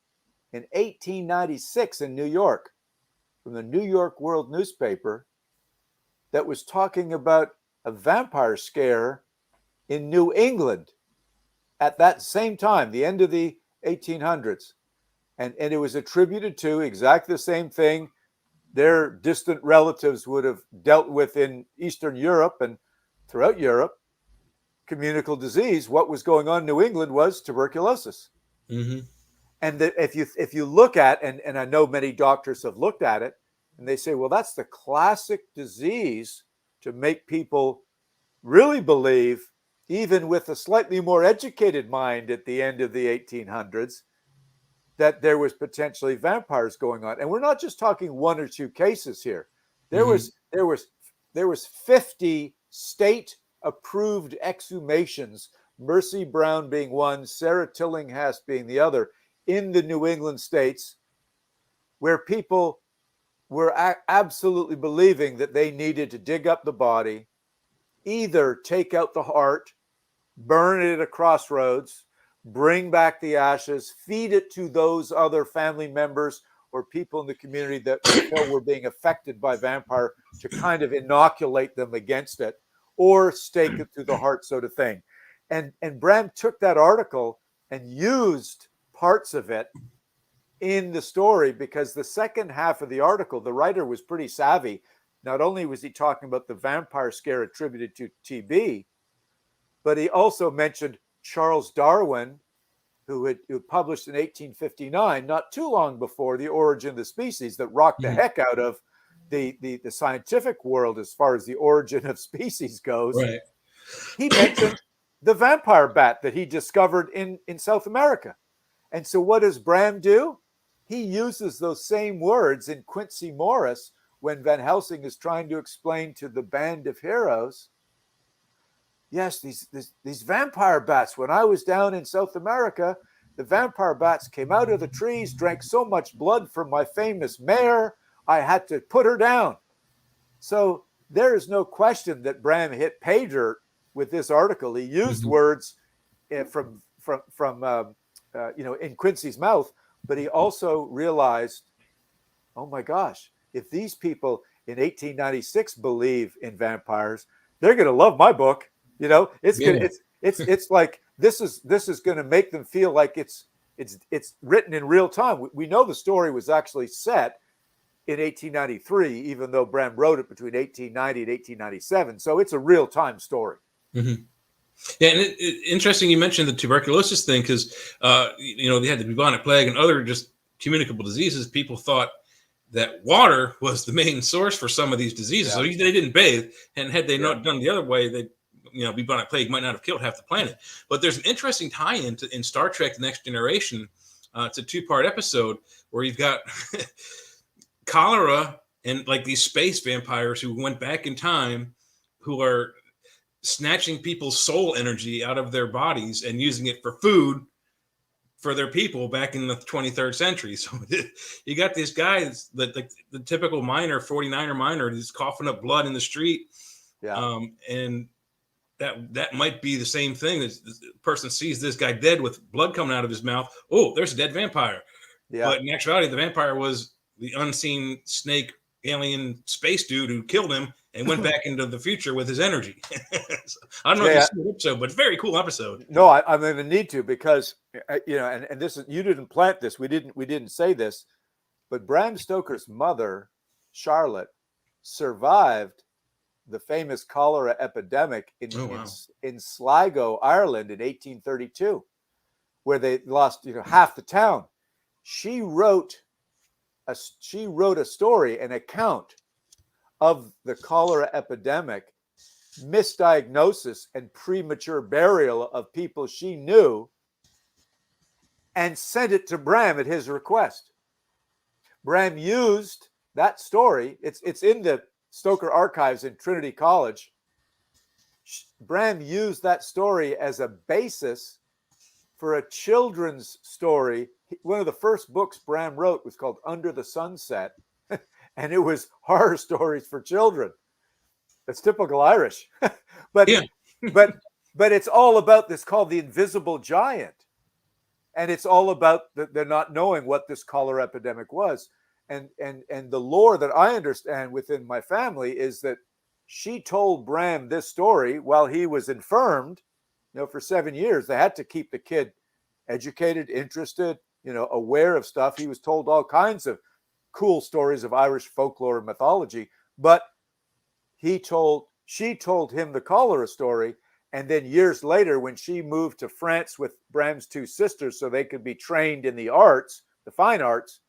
in 1896 in New York, from the New York World newspaper, that was talking about a vampire scare in New England at that same time, the end of the 1800s. And it was attributed to exactly the same thing their distant relatives would have dealt with in Eastern Europe and throughout Europe. Communicable disease. What was going on in New England was tuberculosis. Mm-hmm. And that if you look at, and I know many doctors have looked at it, and they say, well, that's the classic disease to make people really believe, even with a slightly more educated mind at the end of the 1800s, that there was potentially vampires going on. And we're not just talking one or two cases here. There was 50 state approved exhumations, Mercy Brown being one, Sarah Tillinghast being the other, in the New England states, where people were absolutely believing that they needed to dig up the body, either take out the heart, burn it at a crossroads, bring back the ashes, feed it to those other family members or people in the community that they felt were being affected by vampire, to kind of inoculate them against it, or stake it through the heart, sort of thing. And Bram took that article and used parts of it in the story, because the second half of the article, the writer was pretty savvy. Not only was he talking about the vampire scare attributed to TB, but he also mentioned Charles Darwin, who published in 1859, not too long before The Origin of the Species, that rocked the heck out of the scientific world as far as the origin of species goes. Right. He mentioned the vampire bat that he discovered in South America. And so what does Bram do? He uses those same words in Quincy Morris when Van Helsing is trying to explain to the band of heroes, yes, these vampire bats, when I was down in South America, the vampire bats came out of the trees, drank so much blood from my famous mare, I had to put her down. So there is no question that Bram hit pay dirt with this article. He used words from in Quincy's mouth, but he also realized, oh my gosh, if these people in 1896 believe in vampires, they're going to love my book. It's like this is going to make them feel like it's written in real time. We know the story was actually set in 1893, even though Bram wrote it between 1890 and 1897. So it's a real time story. Mm-hmm. Yeah, and interesting you mentioned the tuberculosis thing, because they had the bubonic plague and other just communicable diseases. People thought that water was the main source for some of these diseases, so they didn't bathe. And had they not done the other way, bubonic plague might not have killed half the planet. But there's an interesting tie-in in Star Trek: The Next Generation. It's a 2-part episode where you've got cholera and like these space vampires who went back in time, who are snatching people's soul energy out of their bodies and using it for food for their people back in the 23rd century. So you got these guys, the typical miner, 49er miner, who's coughing up blood in the street. Yeah. And that might be the same thing. The person sees this guy dead with blood coming out of his mouth. Oh, there's a dead vampire. Yeah. But in actuality, the vampire was the unseen snake alien space dude who killed him and went back into the future with his energy. So, I don't know if you see the episode, but it's a very cool episode. No, I'm going to need to, because and this is, you didn't plant this. We didn't say this, but Bram Stoker's mother, Charlotte, survived the famous cholera epidemic in Sligo, Ireland, in 1832, where they lost half the town. She wrote a story, an account of the cholera epidemic, misdiagnosis and premature burial of people she knew, and sent it to Bram at his request. Bram used that story. It's in the Stoker archives in Trinity College. Bram used that story as a basis for a children's story. One of the first books Bram wrote was called Under the Sunset, and it was horror stories for children. That's typical Irish. but it's all about this, called The Invisible Giant. And it's all about they're not knowing what this cholera epidemic was. And the lore that I understand within my family is that she told Bram this story while he was infirmed, for 7 years. They had to keep the kid educated, interested, aware of stuff. He was told all kinds of cool stories of Irish folklore and mythology, but she told him the cholera story, And then years later, when she moved to France with Bram's two sisters so they could be trained in the arts, the fine arts,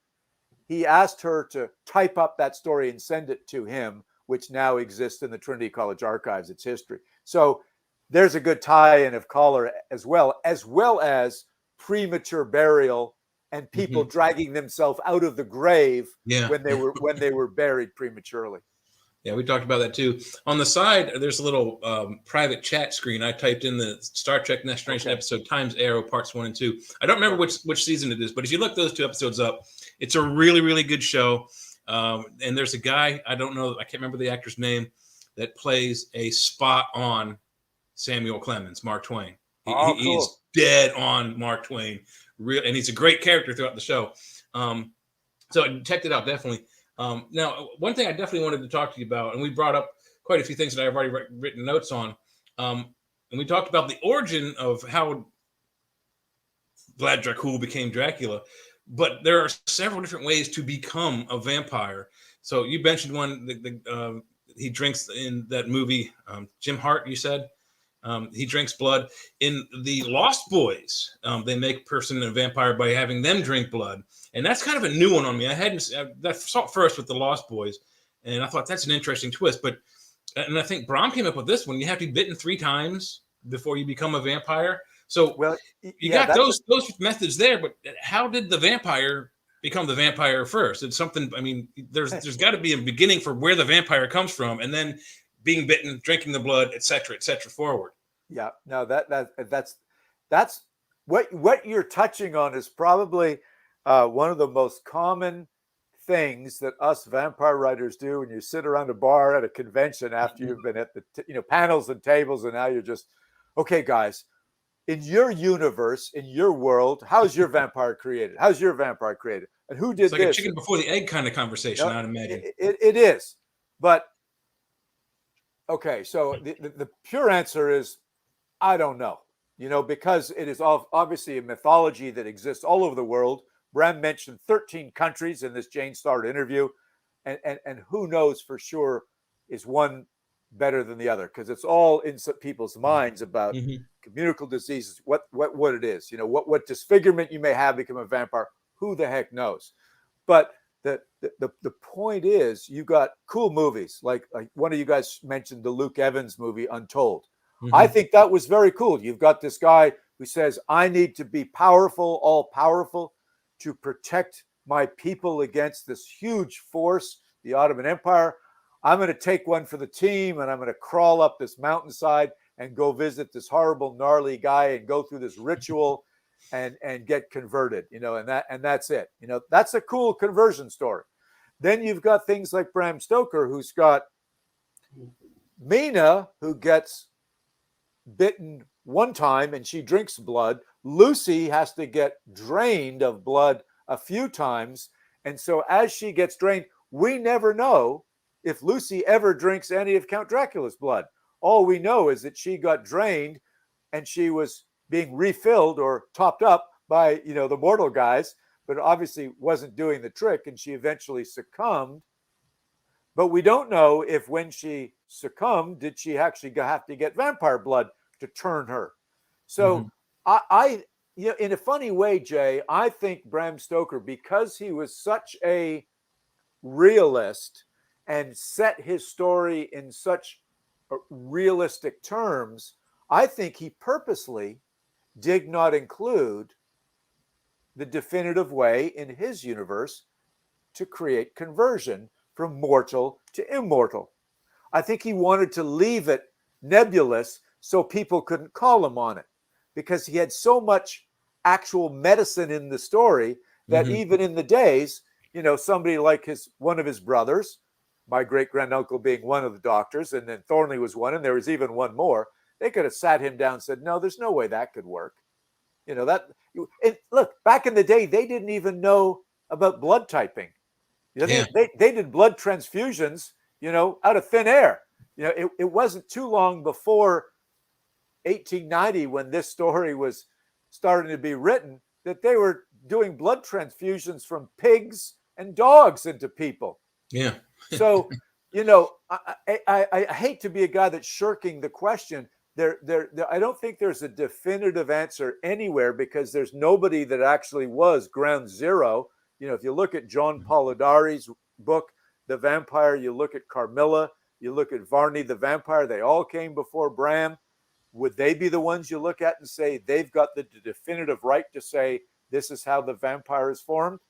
he asked her to type up that story and send it to him, which now exists in the Trinity College archives, its history. So there's a good tie-in of collar as well as premature burial and people dragging themselves out of the grave when they were buried prematurely. Yeah, we talked about that too. On the side, there's a little private chat screen. I typed in the Star Trek Next Generation episode Times Arrow Parts 1 and 2. I don't remember which season it is, but if you look those two episodes up, it's a really, really good show. And there's a guy, I can't remember the actor's name, that plays a spot on Samuel Clemens, Mark Twain. He's dead on Mark Twain. And he's a great character throughout the show. So check it out, definitely. Now, one thing I definitely wanted to talk to you about, and we brought up quite a few things that I've already written notes on, and we talked about the origin of how Vlad Dracul became Dracula, but there are several different ways to become a vampire. So you mentioned one, he drinks in that movie, Jim Hart, you said? He drinks blood. In the Lost Boys, they make a person a vampire by having them drink blood. And that's kind of a new one on me. I saw it first with the Lost Boys, and I thought that's an interesting twist. And I think Bram came up with this one. You have to be bitten 3 times before you become a vampire. So you got those methods there, but how did the vampire become the vampire first? It's something, I mean, there's got to be a beginning for where the vampire comes from, and then being bitten, drinking the blood, et cetera, forward. Yeah, no, that's what you're touching on is probably one of the most common things that us vampire writers do when you sit around a bar at a convention after you've been at the panels and tables, and now you're just, okay, guys, in your universe, in your world, how's your vampire created? How's your vampire created? And who did it's like this? A chicken before the egg kind of conversation, I'd imagine. It is, but okay, so the pure answer is, I don't know, because it is obviously a mythology that exists all over the world. Bram mentioned 13 countries in this Jane Starr interview, and who knows for sure is one better than the other, because it's all in some people's minds about communicable diseases, what it is, what disfigurement you may have become a vampire. Who the heck knows? But the point is, you got cool movies like one of you guys mentioned the Luke Evans movie Untold. I think that was very cool. You've got this guy who says, I need to be powerful, all powerful, to protect my people against this huge force, the Ottoman Empire. I'm going to take one for the team, and I'm going to crawl up this mountainside and go visit this horrible, gnarly guy and go through this ritual and get converted, and that's it. That's a cool conversion story. Then you've got things like Bram Stoker, who's got Mina, who gets bitten one time and she drinks blood. Lucy has to get drained of blood a few times. And so as she gets drained, we never know if Lucy ever drinks any of Count Dracula's blood. All we know is that she got drained and she was being refilled or topped up by, the mortal guys, but obviously wasn't doing the trick, and she eventually succumbed. But we don't know if when she succumbed, did she actually have to get vampire blood to turn her? So I in a funny way, Jay, I think Bram Stoker, because he was such a realist and set his story in such realistic terms, I think he purposely did not include the definitive way in his universe to create conversion from mortal to immortal. I think he wanted to leave it nebulous so people couldn't call him on it, because he had so much actual medicine in the story that even in the days, somebody like one of his brothers, my great-granduncle being one of the doctors, and then Thornley was one, and there was even one more, they could have sat him down and said, no, there's no way that could work. And look, back in the day, they didn't even know about blood typing. They did blood transfusions, out of thin air. It wasn't too long before 1890, when this story was starting to be written, that they were doing blood transfusions from pigs and dogs into people. So, I hate to be a guy that's shirking the question, I don't think there's a definitive answer anywhere, because there's nobody that actually was ground zero. If you look at John Polidori's book, The Vampire, you look at Carmilla, you look at Varney the Vampire, they all came before Bram. Would they be the ones you look at and say they've got the definitive right to say this is how the vampire is formed?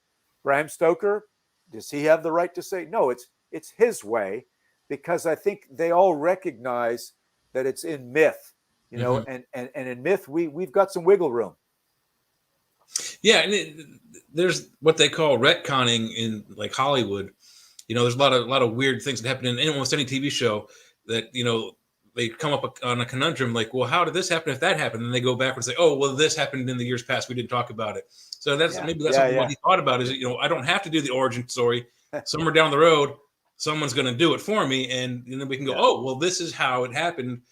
Bram Stoker, does he have the right to say no? It's his way, because I think they all recognize that it's in myth, and in myth we've got some wiggle room. Yeah, and there's what they call retconning in like Hollywood. There's a lot of weird things that happen in almost any TV show that they come up on a conundrum like, well, how did this happen if that happened? And they go back and say, oh, well, this happened in the years past. We didn't talk about it. So that's what he thought about is, I don't have to do the origin story. Somewhere down the road, someone's going to do it for me. And then we can go, oh, well, this is how it happened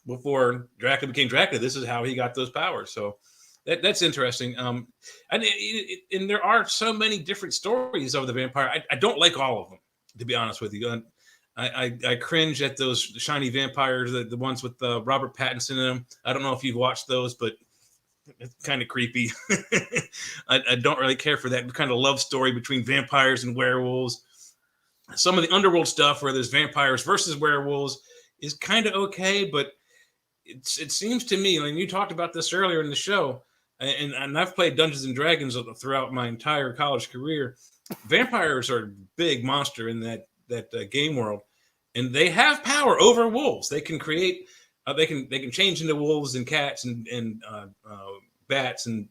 before Dracula became Dracula. This is how he got those powers. So that's interesting. And there are so many different stories of the vampire. I don't like all of them, to be honest with you. I cringe at those shiny vampires, the ones with Robert Pattinson in them. I don't know if you've watched those, but it's kind of creepy. I don't really care for that kind of love story between vampires and werewolves. Some of the underworld stuff where there's vampires versus werewolves is kind of okay, but it seems to me, and you talked about this earlier in the show, and I've played Dungeons and Dragons throughout my entire college career. Vampires are a big monster in that game world, and they have power over wolves. They can create, they can change into wolves and cats and bats and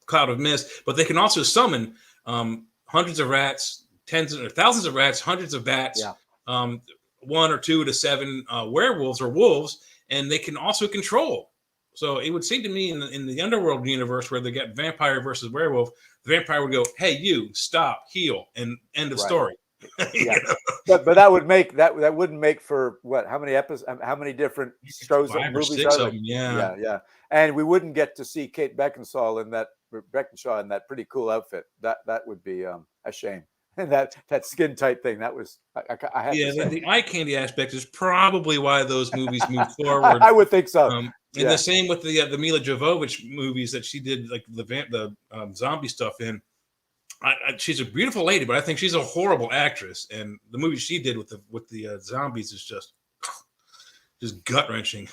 cloud of mist, but they can also summon hundreds of rats, tens or thousands of rats, hundreds of bats, 1 or 2 to 7 werewolves or wolves, and they can also control. So it would seem to me in the underworld universe where they get vampire versus werewolf, the vampire would go, "Hey, you stop, heal," and end of story. But that would make that wouldn't make for what? How many episodes? How many different shows? 5 or 6 of them. Yeah. And we wouldn't get to see Kate Beckinsale in that pretty cool outfit. That would be a shame. And that skin tight thing, that was I have to say. The eye candy aspect is probably why those movies moved forward. I would think so. And the same with the Mila Jovovich movies that she did, like the zombie stuff in. She's a beautiful lady, but I think she's a horrible actress. And the movie she did with the zombies is just gut wrenching.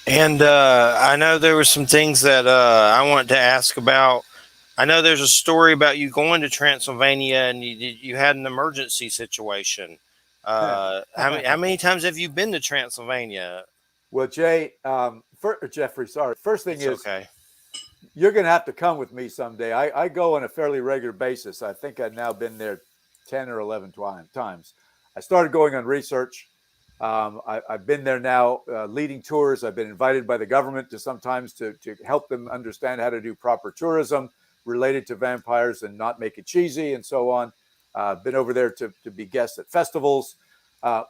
And I know there were some things that I wanted to ask about. I know there's a story about you going to Transylvania and you had an emergency situation. How many times have you been to Transylvania? Well, Jeffrey, sorry. First thing is, okay, you're going to have to come with me someday. I go on a fairly regular basis. I think I've now been there 10 or 11 times. I started going on research. I've been there now leading tours. I've been invited by the government to sometimes to help them understand how to do proper tourism related to vampires and not make it cheesy and so on. Been over there to be guests at festivals.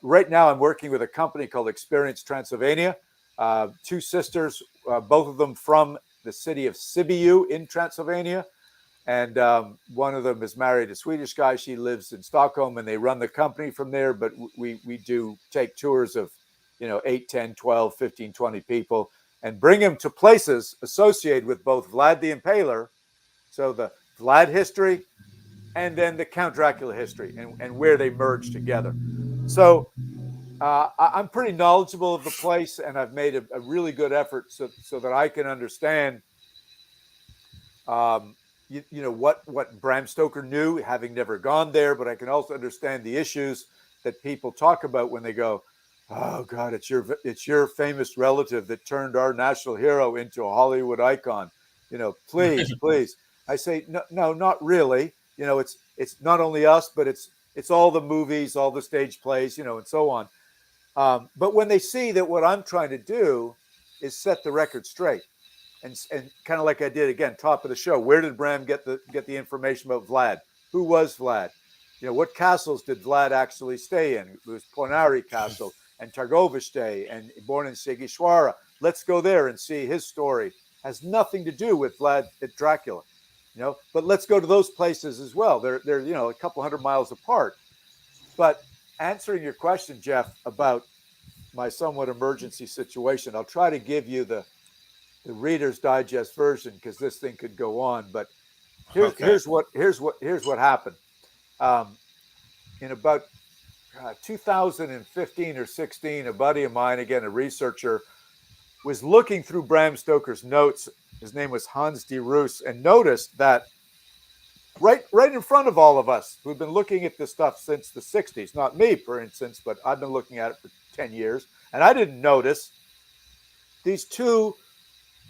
Right now I'm working with a company called Experience Transylvania. 2 sisters, both of them from the city of Sibiu in Transylvania. And one of them is married to a Swedish guy. She lives in Stockholm, and they run the company from there. But we do take tours of, 8, 10, 12, 15, 20 people and bring them to places associated with both Vlad the Impaler, so the Vlad history, and then the Count Dracula history and where they merge together. So I'm pretty knowledgeable of the place, and I've made a really good effort so that I can understand what Bram Stoker knew, having never gone there, but I can also understand the issues that people talk about when they go, "Oh God, it's your famous relative that turned our national hero into a Hollywood icon." Please. I say, no, not really. It's not only us, but it's all the movies, all the stage plays, and so on. But when they see that what I'm trying to do is set the record straight. And kind of like I did again, top of the show, where did Bram get the information about Vlad? Who was Vlad? What castles did Vlad actually stay in? It was Ponari Castle and Targoviste and born in Sigishwara. Let's go there and see his story. Has nothing to do with Vlad at Dracula, but let's go to those places as well. They're a couple 100 miles apart. But answering your question, Jeff, about my somewhat emergency situation, I'll try to give you the Reader's Digest version because this thing could go on. But Okay. here's what happened. In about 2015 or 16, a buddy of mine, again a researcher, was looking through Bram Stoker's notes. His name was Hans de Roos, and noticed that right in front of all of us who've been looking at this stuff since the 60s, not me, for instance, but I've been looking at it for 10 years, and I didn't notice these two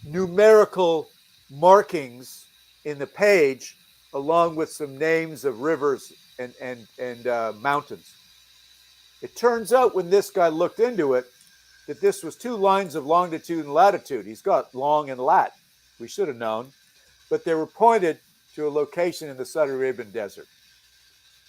numerical markings in the page, along with some names of rivers and mountains. It turns out when this guy looked into it, that this was two lines of longitude and latitude. He's got long and lat. We should have known, but they were pointed to a location in the Saudi Arabian desert.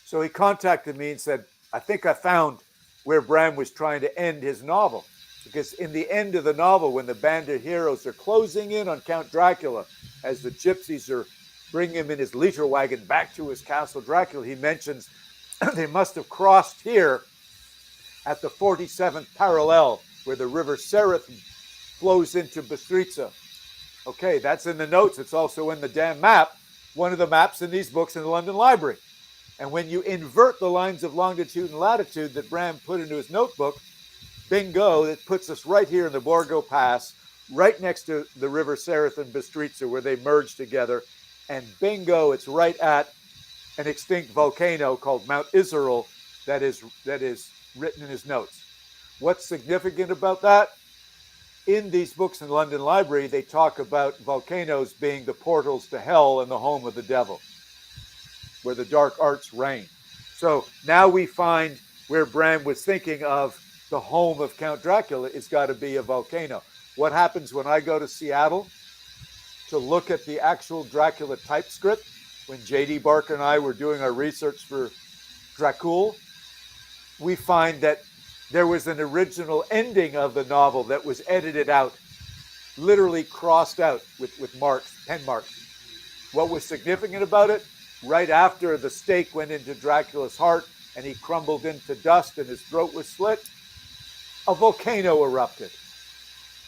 So he contacted me and said, I think I found where Bram was trying to end his novel. Because in the end of the novel, when the band of heroes are closing in on Count Dracula, as the gypsies are bringing him in his litter wagon back to his castle Dracula, he mentions they must have crossed here at the 47th parallel, where the river Sereth flows into Bistritza. Okay, that's in the notes. It's also in the damn map, one of the maps in these books in the London Library. And when you invert the lines of longitude and latitude that Bram put into his notebook, bingo, it puts us right here in the Borgo Pass, right next to the river Sereth and Bistritza, where they merge together. And bingo, it's right at an extinct volcano called Mount Israel that is written in his notes. What's significant about that? In these books in the London Library, they talk about volcanoes being the portals to hell and the home of the devil, where the dark arts reign. So now we find where Bram was thinking of the home of Count Dracula. It's got to be a volcano. What happens when I go to Seattle to look at the actual Dracula typescript? When J.D. Barker and I were doing our research for Dracula, we find that there was an original ending of the novel that was edited out, literally crossed out with marks, pen marks. What was significant about it? Right after the stake went into Dracula's heart and he crumbled into dust and his throat was slit, a volcano erupted.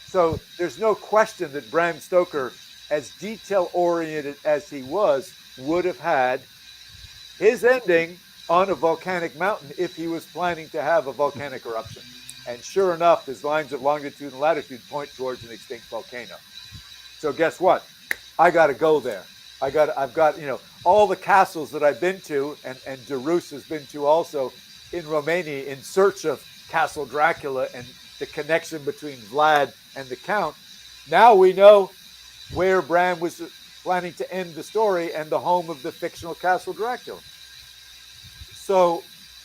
So there's no question that Bram Stoker, as detail-oriented as he was, would have had his ending on a volcanic mountain if he was planning to have a volcanic eruption. And sure enough, his lines of longitude and latitude point towards an extinct volcano. So guess what? I got to go there. I've got, all the castles that I've been to, and de Roos has been to also in Romania in search of Castle Dracula and the connection between Vlad and the Count. Now we know where Bram was planning to end the story and the home of the fictional Castle Dracula. So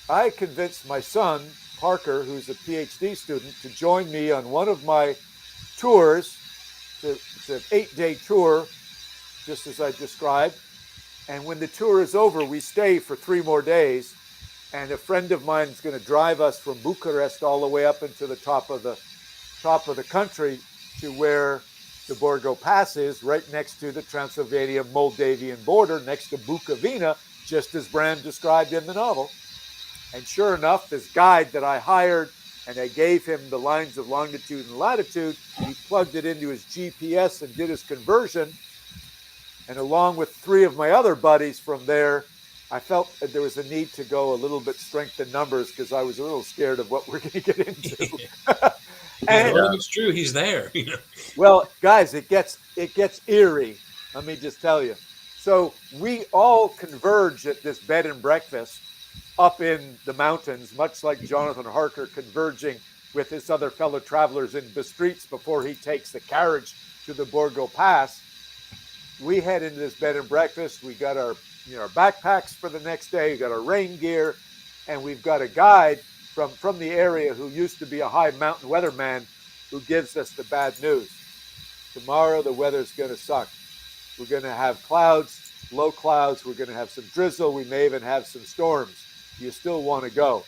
I convinced my son, Parker, who's a PhD student, to join me on one of my tours. It's an 8-day tour, just as I described. And when the tour is over, we stay for 3 more days. And a friend of mine is going to drive us from Bucharest all the way up into the top of the country to where the Borgo Pass is, right next to the Transylvania-Moldavian border, next to Bukovina, just as Bram described in the novel. And sure enough, this guide that I hired, and I gave him the lines of longitude and latitude, he plugged it into his GPS and did his conversion. And along with 3 of my other buddies from there, I felt that there was a need to go a little bit strength in numbers because I was a little scared of what we're going to get into. And it's true, he's there. Well, guys, it gets eerie. Let me just tell you. So we all converge at this bed and breakfast up in the mountains, much like Jonathan Harker converging with his other fellow travelers in Bistritz before he takes the carriage to the Borgo Pass. We head into this bed and breakfast. We got our backpacks for the next day. We got our rain gear, and we've got a guide from the area who used to be a high mountain weatherman who gives us the bad news. Tomorrow the weather's going to suck. We're going to have clouds, low clouds. We're going to have some drizzle. We may even have some storms. You still want to go?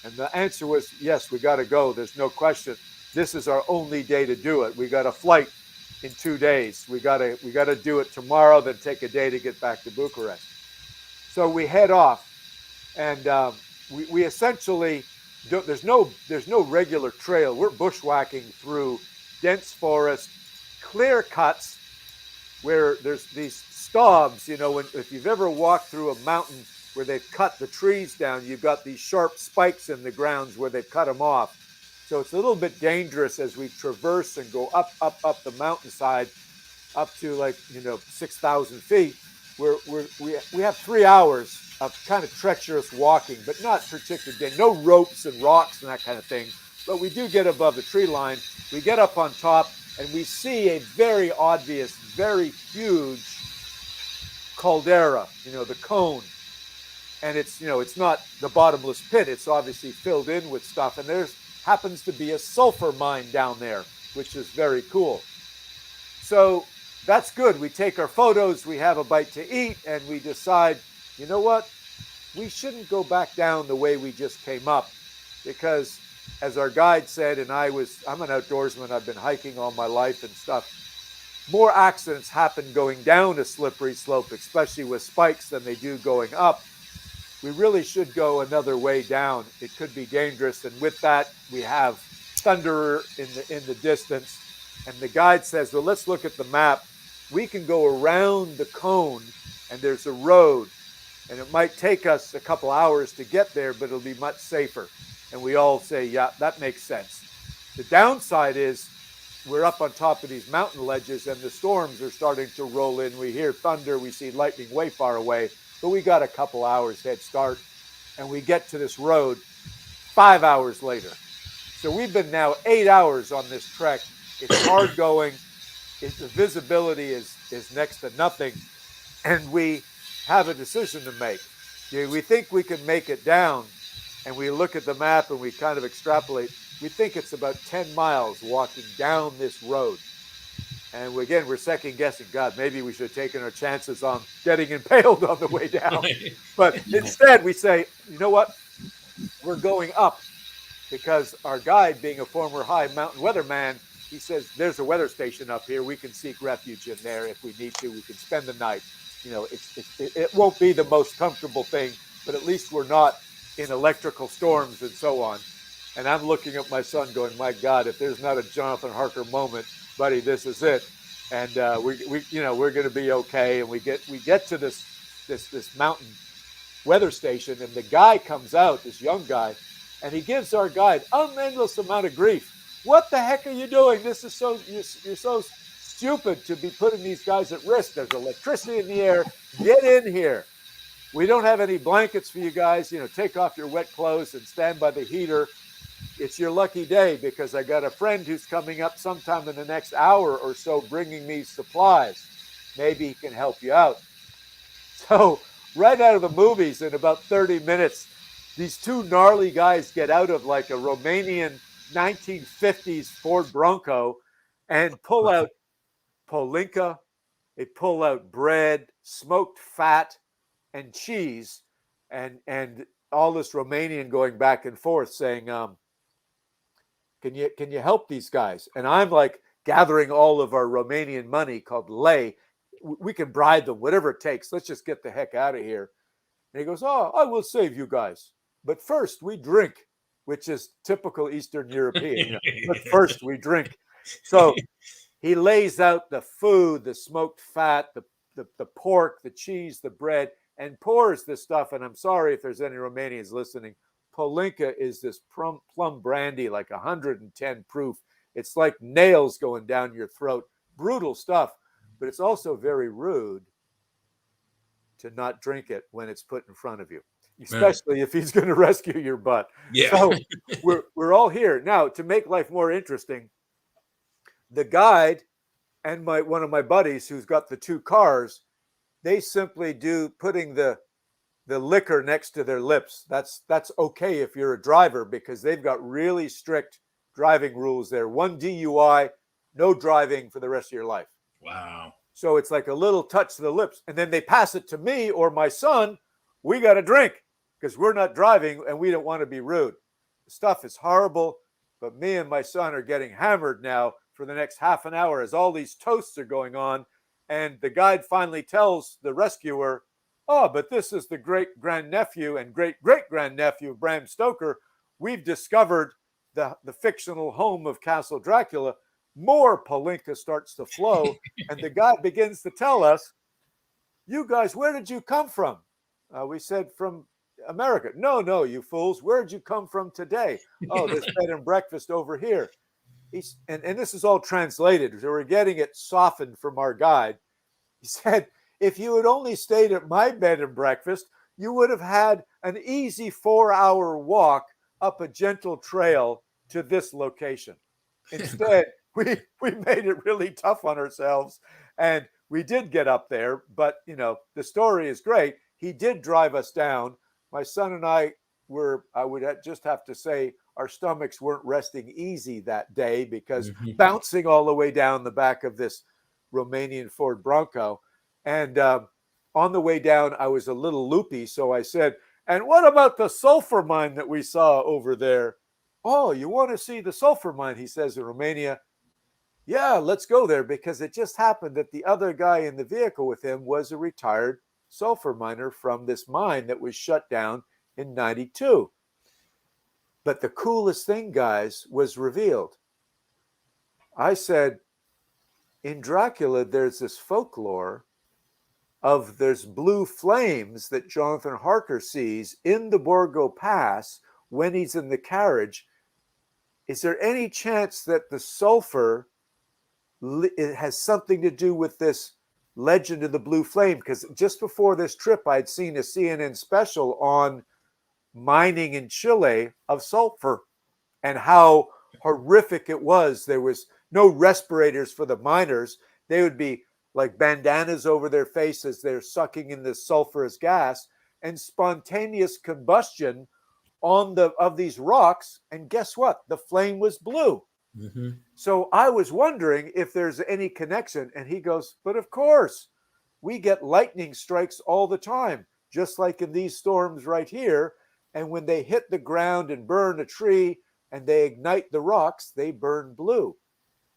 And the answer was, yes, we got to go. There's no question. This is our only day to do it. We got a flight in 2 days. We got to do it tomorrow, then take a day to get back to Bucharest. So we head off, and we essentially there's no regular trail. We're bushwhacking through dense forest, clear cuts where there's these stobs. If you've ever walked through a mountain where they've cut the trees down, you've got these sharp spikes in the grounds where they've cut them off. So it's a little bit dangerous as we traverse and go up the mountainside, up to 6,000 feet. We have 3 hours of kind of treacherous walking, but not particularly no ropes and rocks and that kind of thing. But we do get above the tree line. We get up on top and we see a very obvious, very huge caldera, the cone. And it's not the bottomless pit. It's obviously filled in with stuff. And there happens to be a sulfur mine down there, which is very cool. So that's good. We take our photos, we have a bite to eat, and we decide, you know what? We shouldn't go back down the way we just came up, because as our guide said, and I'm an outdoorsman, I've been hiking all my life and stuff, more accidents happen going down a slippery slope, especially with spikes, than they do going up. We really should go another way down. It could be dangerous. And with that, we have thunder in the distance. And the guide says, well, let's look at the map. We can go around the cone and there's a road. And it might take us a couple hours to get there, but it'll be much safer. And we all say, yeah, that makes sense. The downside is we're up on top of these mountain ledges and the storms are starting to roll in. We hear thunder, we see lightning way far away, but we got a couple hours head start and we get to this road 5 hours later. So we've been now 8 hours on this trek. It's hard going. The visibility is next to nothing. And we have a decision to make. We think we can make it down, and we look at the map and we kind of extrapolate. We think it's about 10 miles walking down this road. And we're second guessing, God, maybe we should have taken our chances on getting impaled on the way down. But instead we say, you know what? We're going up, because our guide, being a former high mountain weatherman, he says, there's a weather station up here. We can seek refuge in there if we need to. We can spend the night. It won't be the most comfortable thing, but at least we're not in electrical storms and so on. And I'm looking at my son going, my God, if there's not a Jonathan Harker moment, buddy, this is it. And we're going to be okay. And we get to this mountain weather station, and the guy comes out, this young guy, and he gives our guide an endless amount of grief. What the heck are you doing? This is you're so stupid to be putting these guys at risk. There's electricity in the air. Get in here. We don't have any blankets for you guys. Take off your wet clothes and stand by the heater. It's your lucky day, because I got a friend who's coming up sometime in the next hour or so bringing me supplies. Maybe he can help you out. So right out of the movies, in about 30 minutes, these two gnarly guys get out of like a Romanian 1950s Ford Bronco and pull out polinka. They pull out bread, smoked fat, and cheese, and all this Romanian going back and forth saying, can you help these guys? And I'm like gathering all of our Romanian money called lei. We can bribe them, whatever it takes. Let's just get the heck out of here. And he goes, oh, I will save you guys. But first we drink, which is typical Eastern European. But first we drink. So he lays out the food, the smoked fat, the pork, the cheese, the bread, and pours this stuff. And I'm sorry if there's any Romanians listening. Polinka is this plum brandy, like 110 proof. It's like nails going down your throat. Brutal stuff. But it's also very rude to not drink it when it's put in front of you, especially if he's going to rescue your butt. Yeah. So we're all here. Now, to make life more interesting, the guide and one of my buddies who's got the two cars, they simply do putting the liquor next to their lips. That's okay if you're a driver, because they've got really strict driving rules there. 1 DUI, no driving for the rest of your life. Wow. So it's like a little touch to the lips. And then they pass it to me or my son. We got to drink because we're not driving and we don't want to be rude. The stuff is horrible, but me and my son are getting hammered now for the next half an hour as all these toasts are going on. And the guide finally tells the rescuer, oh, but this is the great grandnephew and great great grandnephew of Bram Stoker. We've discovered the fictional home of Castle Dracula. More Palinka starts to flow, and the guy begins to tell us, you guys, where did you come from? We said, from America. No, no, you fools. Where did you come from today? Oh, this bed and breakfast over here. And this is all translated. So we're getting it softened from our guide. He said, if you had only stayed at my bed and breakfast, you would have had an easy 4-hour walk up a gentle trail to this location. Instead, we made it really tough on ourselves, and we did get up there. But the story is great. He did drive us down. My son and I would just have to say, our stomachs weren't resting easy that day, because bouncing all the way down the back of this Romanian Ford Bronco. And on the way down, I was a little loopy. So I said, and what about the sulfur mine that we saw over there? Oh, you want to see the sulfur mine, he says in Romania. Yeah, let's go there, because it just happened that the other guy in the vehicle with him was a retired sulfur miner from this mine that was shut down in 92. But the coolest thing, guys, was revealed. I said, in Dracula, there's this folklore of there's blue flames that Jonathan Harker sees in the Borgo Pass when he's in the carriage. Is there any chance that the sulfur it has something to do with this legend of the blue flame? Because just before this trip, I'd seen a CNN special on mining in Chile of sulfur and how horrific it was. There was no respirators for the miners. They would be like bandanas over their faces. They're sucking in this sulfurous gas, and spontaneous combustion of these rocks. And guess what? The flame was blue. Mm-hmm. So I was wondering if there's any connection. And he goes, but of course, we get lightning strikes all the time, just like in these storms right here. And when they hit the ground and burn a tree and they ignite the rocks, they burn blue.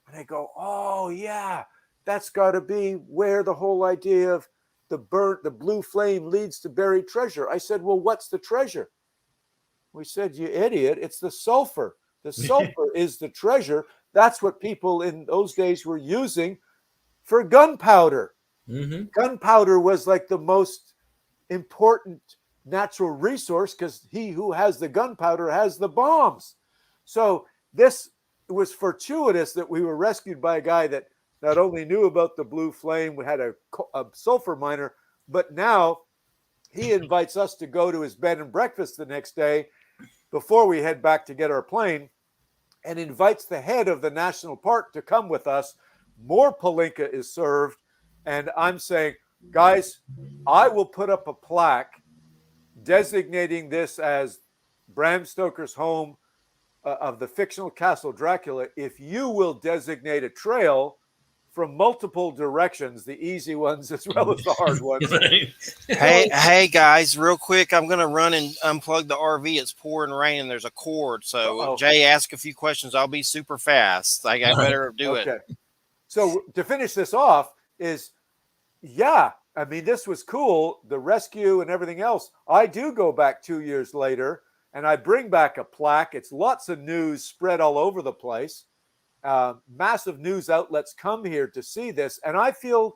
And I go, oh, yeah, that's got to be where the whole idea of the blue flame leads to buried treasure. I said, well, what's the treasure? We said, you idiot, it's the sulfur. The sulfur is the treasure. That's what people in those days were using for gunpowder. Mm-hmm. Gunpowder was like the most important natural resource, because he who has the gunpowder has the bombs. So this was fortuitous that we were rescued by a guy that not only knew about the blue flame, we had a sulfur miner, but now he invites us to go to his bed and breakfast the next day before we head back to get our plane, and invites the head of the national park to come with us. More Palinka is served. And I'm saying, guys, I will put up a plaque designating this as Bram Stoker's home of the fictional Castle Dracula if you will designate a trail from multiple directions, the easy ones as well as the hard ones. Hey guys, real quick, I'm going to run and unplug the RV. It's pouring rain and there's a cord. So Jay, ask a few questions. I'll be super fast. I better do it. So to finish this off is, yeah, I mean, this was cool, the rescue and everything else. I do go back 2 years later and I bring back a plaque. It's lots of news spread all over the place. Massive news outlets come here to see this. And I feel,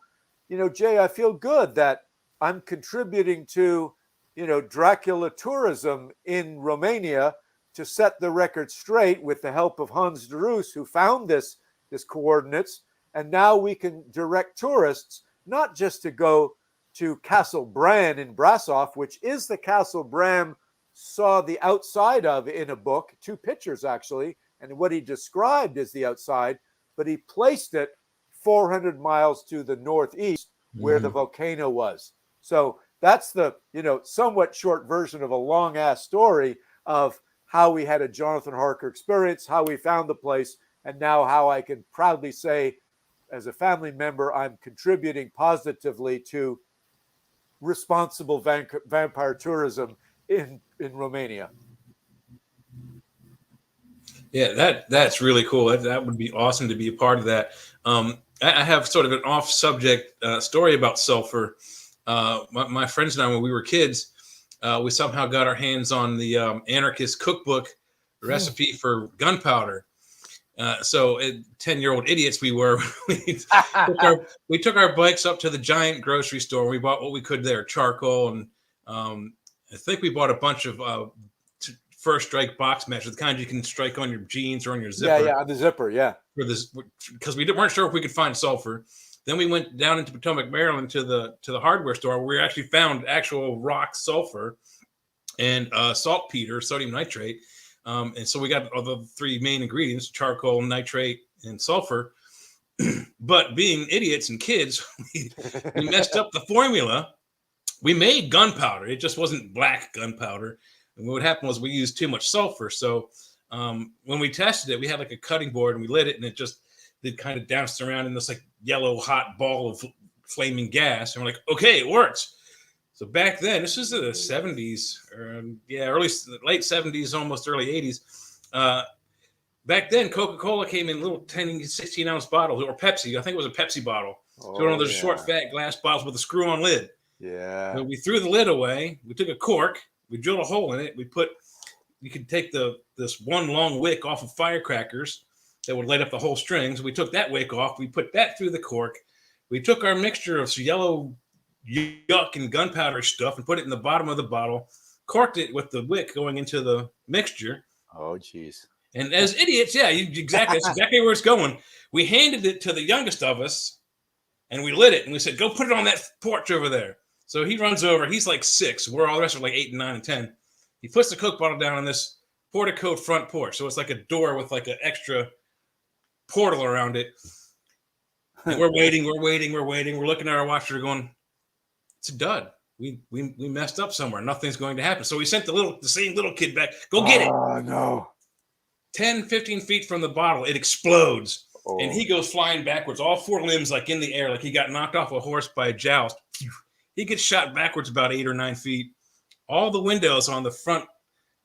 Jay, I feel good that I'm contributing to, Dracula tourism in Romania to set the record straight with the help of Hans de Roos, who found this coordinates. And now we can direct tourists not just to go to Castle Bram in Brasov, which is the Castle Bram saw the outside of in a book, 2 pictures actually, and what he described as the outside, but he placed it 400 miles to the northeast where the volcano was. So that's the, somewhat short version of a long ass story of how we had a Jonathan Harker experience, how we found the place, and now how I can proudly say, as a family member, I'm contributing positively to responsible vampire tourism in Romania. Yeah, that's really cool. That would be awesome to be a part of that. I have sort of an off-subject story about sulfur. my friends and I, when we were kids, we somehow got our hands on the anarchist cookbook recipe for gunpowder. So 10-year-old idiots we were, we took our bikes up to the giant grocery store. We bought what we could there, charcoal, and I think we bought a bunch of first strike box matches, the kind you can strike on your jeans or on your zipper. Yeah, on the zipper, yeah. For this, because we weren't sure if we could find sulfur. Then we went down into Potomac, Maryland, to the hardware store, where we actually found actual rock sulfur and saltpeter, sodium nitrate. And so we got all the three main ingredients: charcoal, nitrate, and sulfur. But being idiots and kids, we messed up the formula. We made gunpowder. It just wasn't black gunpowder. And what happened was we used too much sulfur. So when we tested it, we had like a cutting board and we lit it, and it kind of danced around in this like yellow hot ball of flaming gas. And we're like, okay, it works. So back then, this was the 70s, late 70s, almost early 80s. Back then, Coca-Cola came in little 10, 16-ounce bottles, or Pepsi. I think it was a Pepsi bottle. So one of those short, fat glass bottles with a screw-on lid. Yeah. So we threw the lid away. We took a cork. We drilled a hole in it. You could take this one long wick off of firecrackers that would light up the whole strings. We took that wick off. We put that through the cork. We took our mixture of yellow yuck and gunpowder stuff and put it in the bottom of the bottle, corked it with the wick going into the mixture. Oh, geez. And as idiots, that's exactly where it's going. We handed it to the youngest of us, and we lit it, and we said, go put it on that porch over there. So he runs over. He's like 6. We're all the rest are like 8 and 9 and 10. He puts the Coke bottle down on this portico front porch. So it's like a door with like an extra portal around it. And we're waiting. We're looking at our watch. We're going, it's a dud. We messed up somewhere. Nothing's going to happen. So we sent the same little kid back. Go get it. Oh, no. 10, 15 feet from the bottle, it explodes. Oh. And he goes flying backwards, all 4 limbs like in the air, like he got knocked off a horse by a joust. He gets shot backwards about 8 or 9 feet. All the windows on the front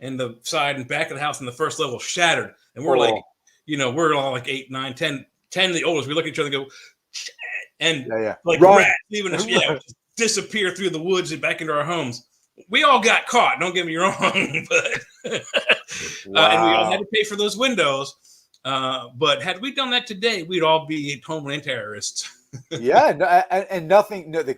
and the side and back of the house in the first level shattered. And we're like, we're all like 8, 9, 10 the oldest. We look at each other and go, and like Run. rats, even disappear through the woods and back into our homes. We all got caught, don't get me wrong, but and we all had to pay for those windows. But had we done that today, we'd all be homeland terrorists. And nothing. No, the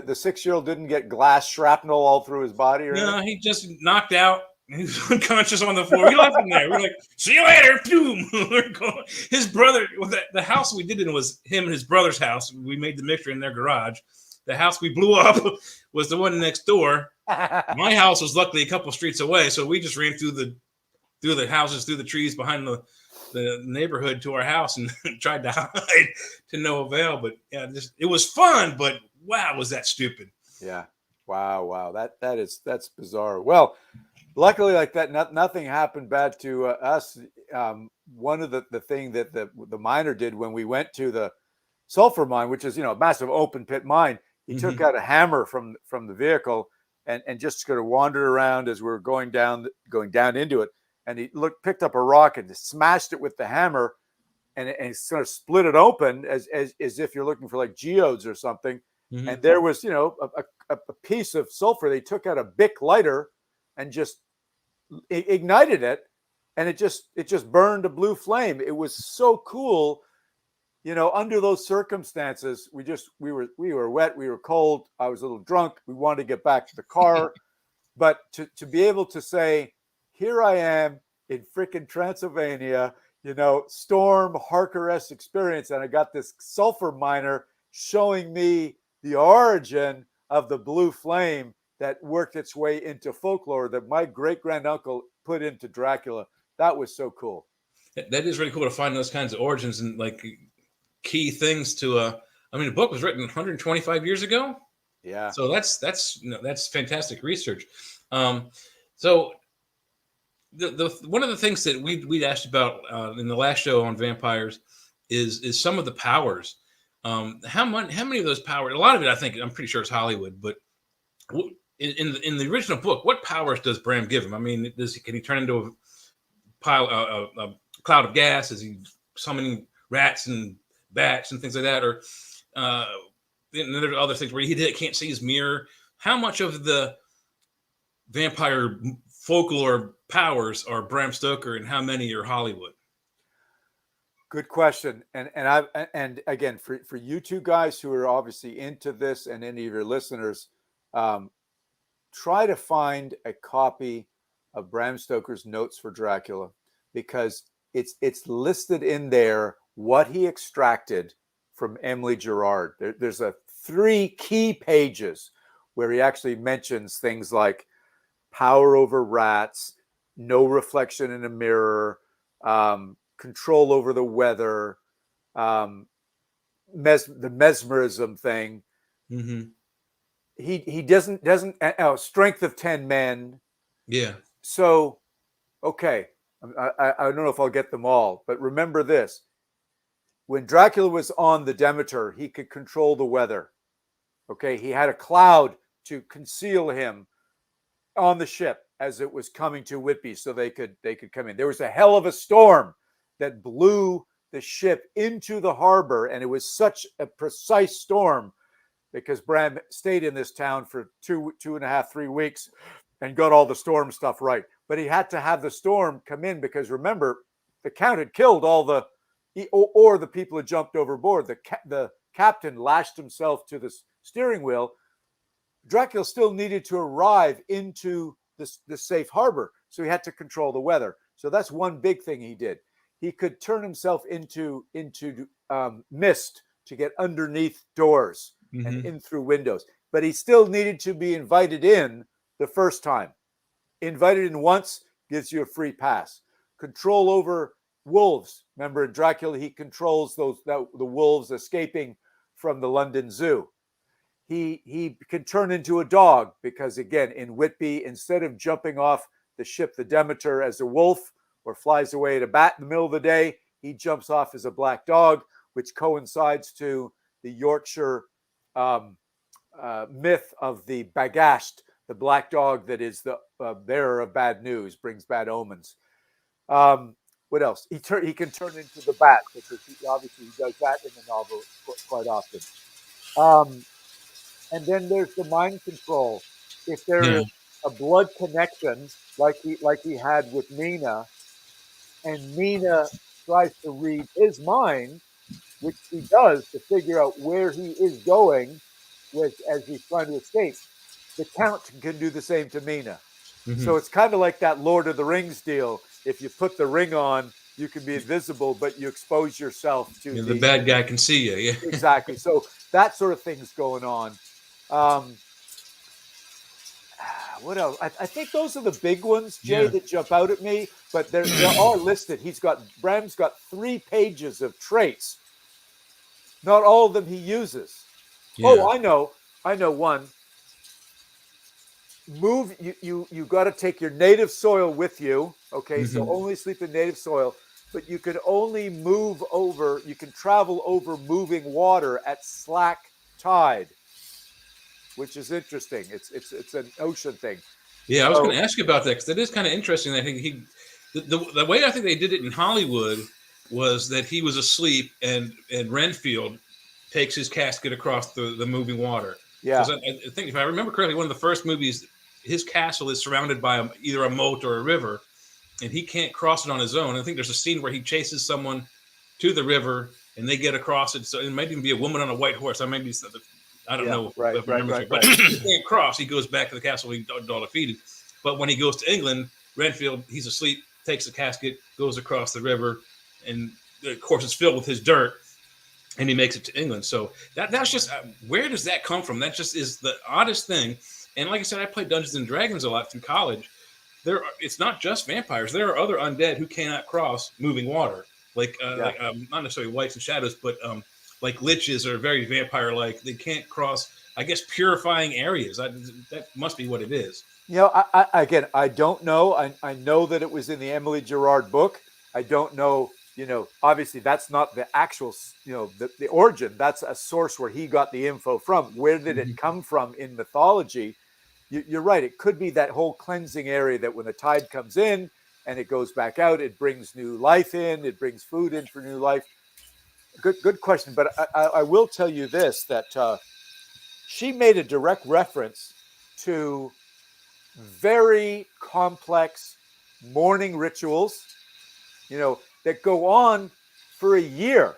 6-year-old didn't get glass shrapnel all through his body, or no, he just knocked out. He was unconscious on the floor. We left him there. We're like, see you later. Boom. His brother, the house we did in was him and his brother's house. We made the mixture in their garage. The house we blew up was the one next door. My house was luckily a couple streets away, so we just ran through the houses, through the trees behind the neighborhood to our house and tried to hide to no avail. But it was fun. But wow, was that stupid? Yeah. Wow. That's bizarre. Well, luckily, like that, nothing happened bad to us. One of the thing that the miner did when we went to the sulfur mine, which is a massive open pit mine, he took out a hammer from the vehicle and just sort of wandered around as we were going down into it. And he picked up a rock and smashed it with the hammer, and sort of split it open as if you're looking for like geodes or something. Mm-hmm. And there was a piece of sulfur. They took out a Bic lighter and just ignited it, and it just burned a blue flame. It was so cool. Under those circumstances, we were wet, we were cold. I was a little drunk. We wanted to get back to the car, but to be able to say, here I am in freaking Transylvania, storm Harker-esque experience, and I got this sulfur miner showing me the origin of the blue flame that worked its way into folklore that my great-granduncle put into Dracula. That was so cool. That is really cool to find those kinds of origins and like key things to the book was written 125 years ago. Yeah. So that's fantastic research. So the one of the things that we asked about in the last show on vampires is some of the powers. How many of those powers? A lot of it, I'm pretty sure it's Hollywood, but in the original book, what powers does Bram give him? I mean, can he turn into a cloud of gas? Is he summoning rats and bats and things like that? Or and then there's other things where he can't see his mirror. How much of the vampire folklore powers are Bram Stoker, and how many are Hollywood? Good question. And again, for you two guys who are obviously into this, and any of your listeners, try to find a copy of Bram Stoker's Notes for Dracula, because it's listed in there what he extracted from Emily Gerard. There's 3 key pages where he actually mentions things like power over rats, no reflection in a mirror, control over the weather, the mesmerism thing. Mm-hmm. He doesn't strength of 10 men. Yeah. So, okay, I don't know if I'll get them all, but remember this: when Dracula was on the Demeter, he could control the weather. Okay, he had a cloud to conceal him on the ship as it was coming to Whitby, so they could come in. There was a hell of a storm that blew the ship into the harbor, and it was such a precise storm because Bram stayed in this town for 2.5, 3 weeks and got all the storm stuff right. But he had to have the storm come in because, remember, the Count had killed all the people had jumped overboard. The captain lashed himself to the steering wheel. Dracula still needed to arrive into the safe harbor, so he had to control the weather. So that's one big thing he did. He could turn himself into mist to get underneath doors and in through windows, but he still needed to be invited in the first time. Invited in once gives you a free pass. Control over wolves. Remember, in Dracula, he controls the wolves escaping from the London Zoo. He can turn into a dog because, again, in Whitby, instead of jumping off the ship, the Demeter, as a wolf or flies away at a bat in the middle of the day, he jumps off as a black dog, which coincides to the Yorkshire myth of the Bagasht, the black dog that is the bearer of bad news, brings bad omens. What else? He can turn into the bat, because obviously he does that in the novel quite often. And then there's the mind control. If there is a blood connection, like he had with Mina, and Mina tries to read his mind, which he does to figure out where he is going as he's trying to escape, the Count can do the same to Mina. Mm-hmm. So it's kind of like that Lord of the Rings deal. If you put the ring on, you can be invisible, but you expose yourself to the bad guy can see you. Yeah, exactly. So that sort of thing's going on. What else? I think those are the big ones, Jay, that jump out at me. But they're all listed. Bram's got 3 pages of traits. Not all of them he uses. Yeah. Oh, I know one. You got to take your native soil with you. Okay, so only sleep in native soil. But you can only you can travel over moving water at slack tide, which is interesting. It's an ocean thing. Yeah, I was going to ask you about that, because that is kind of interesting. I think the way I think they did it in Hollywood was that he was asleep and Renfield takes his casket across the moving water. Yeah, I think if I remember correctly, one of the first movies, his castle is surrounded by either a moat or a river, and he can't cross it on his own. I think there's a scene where he chases someone to the river and they get across it. So it might even be a woman on a white horse. I don't know. Right. But he can't cross. He goes back to the castle. He's all defeated. But when he goes to England, Renfield, he's asleep, takes the casket, goes across the river, and of course it's filled with his dirt, and he makes it to England. So that's just, where does that come from? That just is the oddest thing. And like I said, I played Dungeons and Dragons a lot through college. It's not just vampires. There are other undead who cannot cross moving water, like not necessarily whites and shadows, but like liches are very vampire-like. They can't cross, I guess, purifying areas. That must be what it is. I don't know. I know that it was in the Emily Gerard book. I don't know. Obviously that's not the actual, the origin. That's a source where he got the info from. Where did it come from in mythology? You're right. It could be that whole cleansing area that when the tide comes in and it goes back out, it brings new life in. It brings food in for new life. Good question. But I will tell you this, that she made a direct reference to very complex mourning rituals, that go on for a year.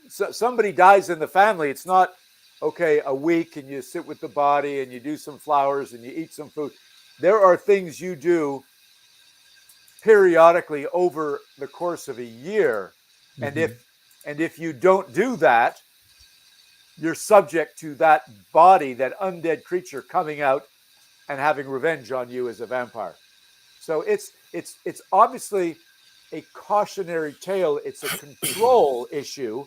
Somebody dies in the family. It's not, okay, a week and you sit with the body and you do some flowers and you eat some food. There are things you do periodically over the course of a year. And if you don't do that, you're subject to that body, that undead creature coming out and having revenge on you as a vampire. So it's obviously a cautionary tale. It's a control issue,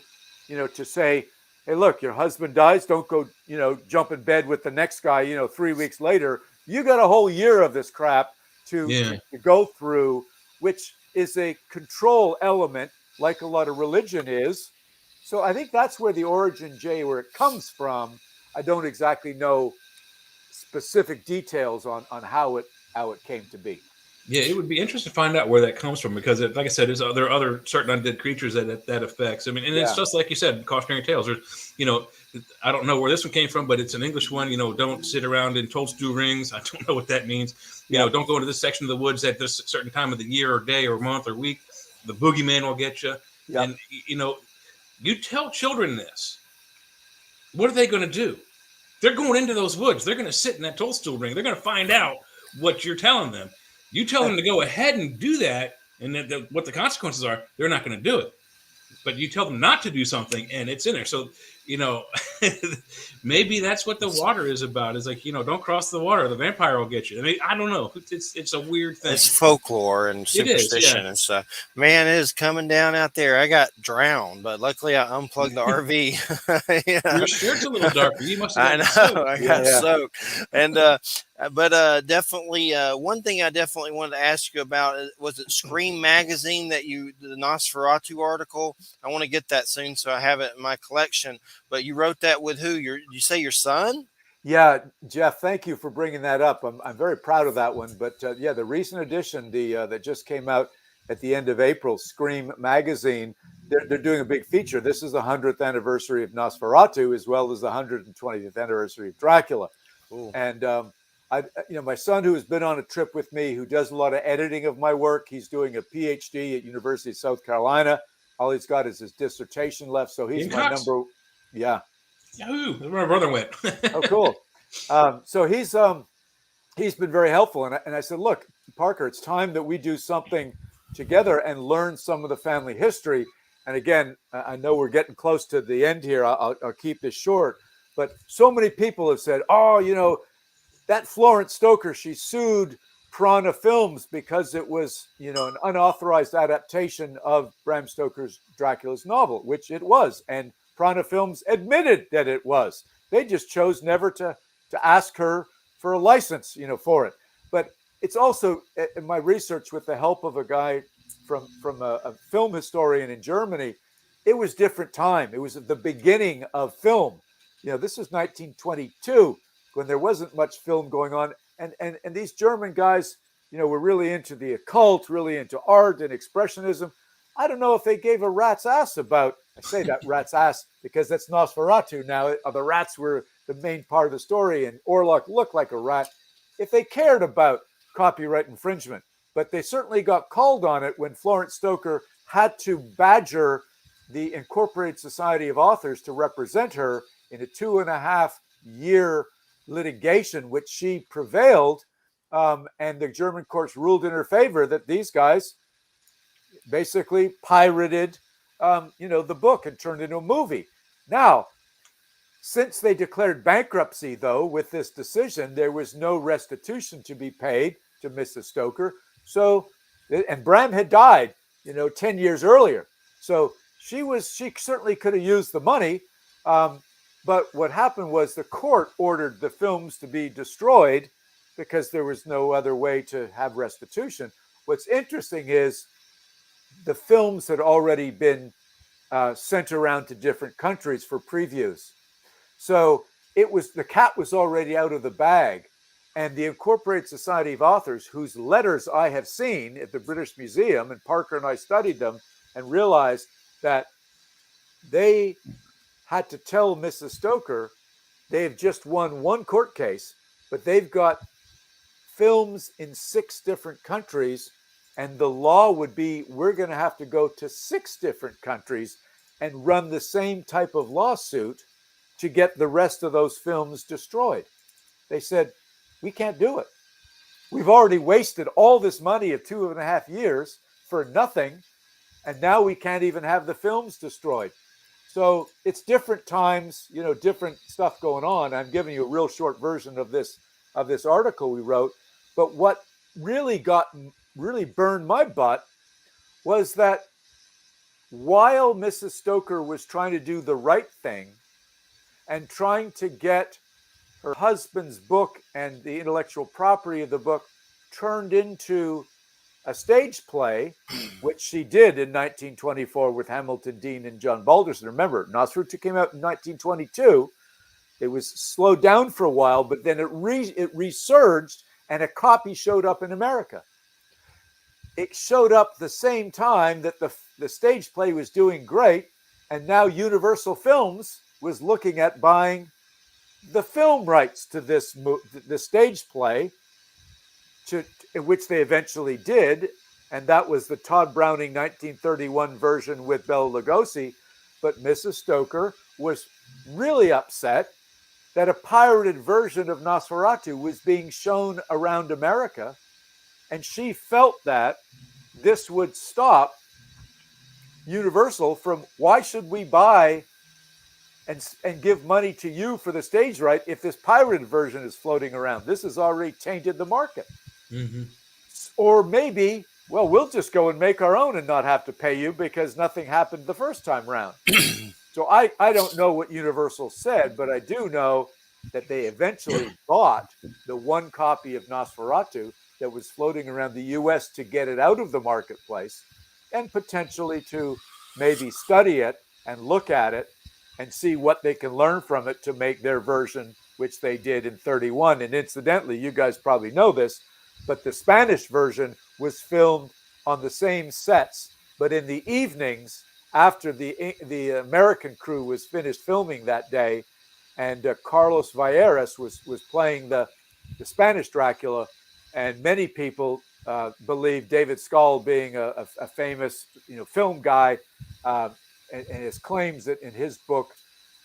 to say, hey, look, your husband dies. Don't go, jump in bed with the next guy, 3 weeks later. You got a whole year of this crap to go through, which is a control element, like a lot of religion is. So I think that's where the origin, Jay, where it comes from. I don't exactly know specific details on how it came to be. Yeah, it would be interesting to find out where that comes from, because, like I said, there are other certain undead creatures that affects. I mean, and it's just like you said, cautionary tales. There's, I don't know where this one came from, but it's an English one. Don't sit around in toadstool rings. I don't know what that means. Don't go into this section of the woods at this certain time of the year or day or month or week. The boogeyman will get you. Yep. And you tell children this, what are they going to do? They're going into those woods. They're going to sit in that toadstool ring. They're going to find out what you're telling them. You tell them to go ahead and do that, and what the consequences are, they're not going to do it. But you tell them not to do something, and it's in there. So, maybe that's what the water is about. Is like, don't cross the water. The vampire will get you. I mean, I don't know. It's a weird thing. It's folklore and superstition and stuff. Man, it is coming down out there. I got drowned, but luckily I unplugged the RV. Your shirt's a little darker. You must have I got soaked. And but definitely one thing I definitely wanted to ask you about was it Scream magazine the Nosferatu article. I want to get that soon, so I have it in my collection. But you wrote that with who? You say your son? Yeah, Jeff, thank you for bringing that up. I'm very proud of that one. But the recent edition, that just came out at the end of April, Scream magazine, they're doing a big feature. This is the 100th anniversary of Nosferatu, as well as the 120th anniversary of Dracula. Ooh. And my son, who has been on a trip with me, who does a lot of editing of my work, he's doing a PhD at University of South Carolina. All he's got is his dissertation left, so he's my number. Yeah. Yahoo! That's where my brother went. Oh, cool. So he's been very helpful, and I said, look, Parker, it's time that we do something together and learn some of the family history. And again, I know we're getting close to the end here. I'll keep this short, but so many people have said, oh, that Florence Stoker, she sued Piranha Films because it was, an unauthorized adaptation of Bram Stoker's Dracula's novel, which it was. And Piranha Films admitted that it was. They just chose never to ask her for a license, for it. But it's also, in my research with the help of a guy from a film historian in Germany, it was different time. It was the beginning of film. This is 1922, when there wasn't much film going on. And these German guys, were really into the occult, really into art and expressionism. I don't know if they gave a rat's ass about, I say that rat's ass because that's Nosferatu now. The rats were the main part of the story, and Orlok looked like a rat. If they cared about copyright infringement, but they certainly got called on it when Florence Stoker had to badger the Incorporated Society of Authors to represent her in a 2.5-year litigation, which she prevailed. And the German courts ruled in her favor that these guys basically pirated, the book and turned it into a movie. Now, since they declared bankruptcy, though, with this decision, there was no restitution to be paid to Mrs. Stoker. So, and Bram had died, 10 years earlier. So she certainly could have used the money. But what happened was the court ordered the films to be destroyed because there was no other way to have restitution. What's interesting is the films had already been sent around to different countries for previews. So the cat was already out of the bag. And the Incorporated Society of Authors, whose letters I have seen at the British Museum, and Parker and I studied them and realized that they had to tell Mrs. Stoker they've just won one court case, but they've got films in 6 different countries. And the law would be we're going to have to go to 6 different countries and run the same type of lawsuit to get the rest of those films destroyed. They said, we can't do it. We've already wasted all this money of 2.5 years for nothing. And now we can't even have the films destroyed. So it's different times, different stuff going on. I'm giving you a real short version of this article we wrote. But what really burned my butt was that while Mrs. Stoker was trying to do the right thing and trying to get her husband's book and the intellectual property of the book turned into a stage play, which she did in 1924 with Hamilton Dean and John Balderson. Remember, Nosferatu came out in 1922. It was slowed down for a while, but then it resurged, and a copy showed up in America. It showed up the same time that the stage play was doing great, and now Universal Films was looking at buying the film rights to the stage play, which they eventually did, and that was the Todd Browning 1931 version with Bela Lugosi. But Mrs. Stoker was really upset that a pirated version of Nosferatu was being shown around America, and she felt that this would stop Universal from, why should we buy and give money to you for the stage right if this pirated version is floating around? This has already tainted the market. Mm-hmm. Or maybe, well, we'll just go and make our own and not have to pay you because nothing happened the first time around. So I don't know what Universal said, but I do know that they eventually bought the one copy of Nosferatu that was floating around the U.S. to get it out of the marketplace and potentially to maybe study it and look at it and see what they can learn from it to make their version, which they did in 1931. And incidentally, you guys probably know this, but the Spanish version was filmed on the same sets, but in the evenings after the American crew was finished filming that day, and Carlos Valleras was playing the Spanish Dracula, and many people believe David Scull, being a famous film guy, and his claims that in his book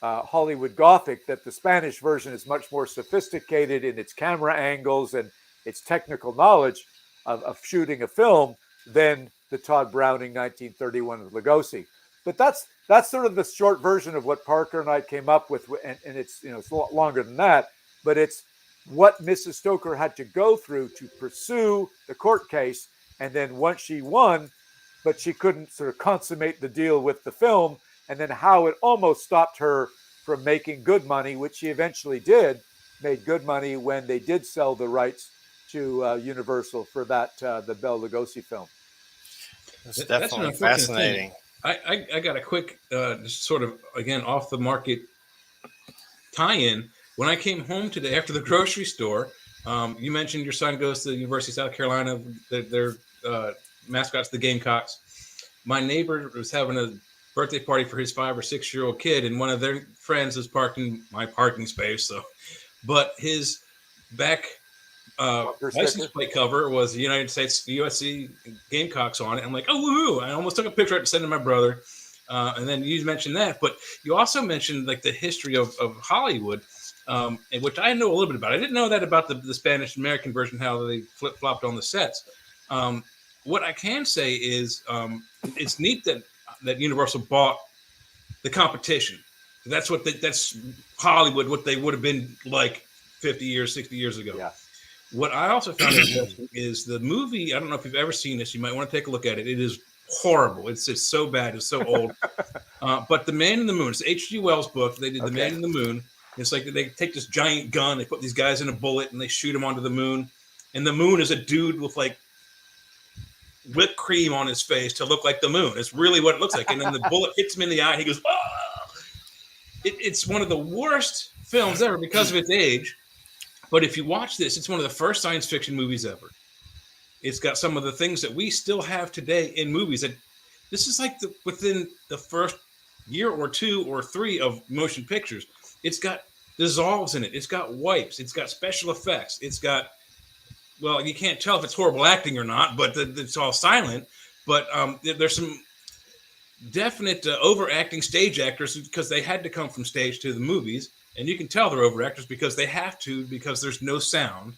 Hollywood Gothic, that the Spanish version is much more sophisticated in its camera angles and its technical knowledge of shooting a film than the Todd Browning 1931 with Lugosi. But that's sort of the short version of what Parker and I came up with, and it's it's a lot longer than that, but it's what Mrs. Stoker had to go through to pursue the court case, and then once she won, but she couldn't sort of consummate the deal with the film, and then how it almost stopped her from making good money, which she eventually made good money when they did sell the rights to Universal for that the Bela Lugosi film. It's definitely fascinating. I got a quick, sort of, again, off the market tie-in. When I came home today after the grocery store, you mentioned your son goes to the University of South Carolina. Their mascots, the Gamecocks. My neighbor was having a birthday party for his 5 or 6 year old kid, and one of their friends was parked in my parking space. But his back license plate cover was the United States, the USC Gamecocks on it. I'm like, oh, woohoo! I almost took a picture to send to my brother. And then you mentioned that, but you also mentioned like the history of Hollywood, which I know a little bit about. I didn't know that about the Spanish American version, how they flip flopped on the sets. What I can say is it's neat that Universal bought the competition. That's Hollywood, what they would have been like 50 years, 60 years ago. Yeah. What I also found interesting is the movie. I don't know if you've ever seen this. You might want to take a look at it. It is horrible. It's so bad. It's so old. But The Man in the Moon. It's H.G. Wells' book. They did The Man in the Moon. It's like they take this giant gun. They put these guys in a bullet and they shoot them onto the moon. And the moon is a dude with like whipped cream on his face to look like the moon. It's really what it looks like. And then the bullet hits him in the eye. And he goes, oh! It's one of the worst films ever because of its age. But if you watch this, it's one of the first science fiction movies ever. It's got some of the things that we still have today in movies. That this is like within the first year or 2 or 3 of motion pictures. It's got dissolves in it. It's got wipes. It's got special effects. It's got, well, you can't tell if it's horrible acting or not, but it's all silent. But there's some definite overacting stage actors because they had to come from stage to the movies, and you can tell they're overactors because they have to, because there's no sound.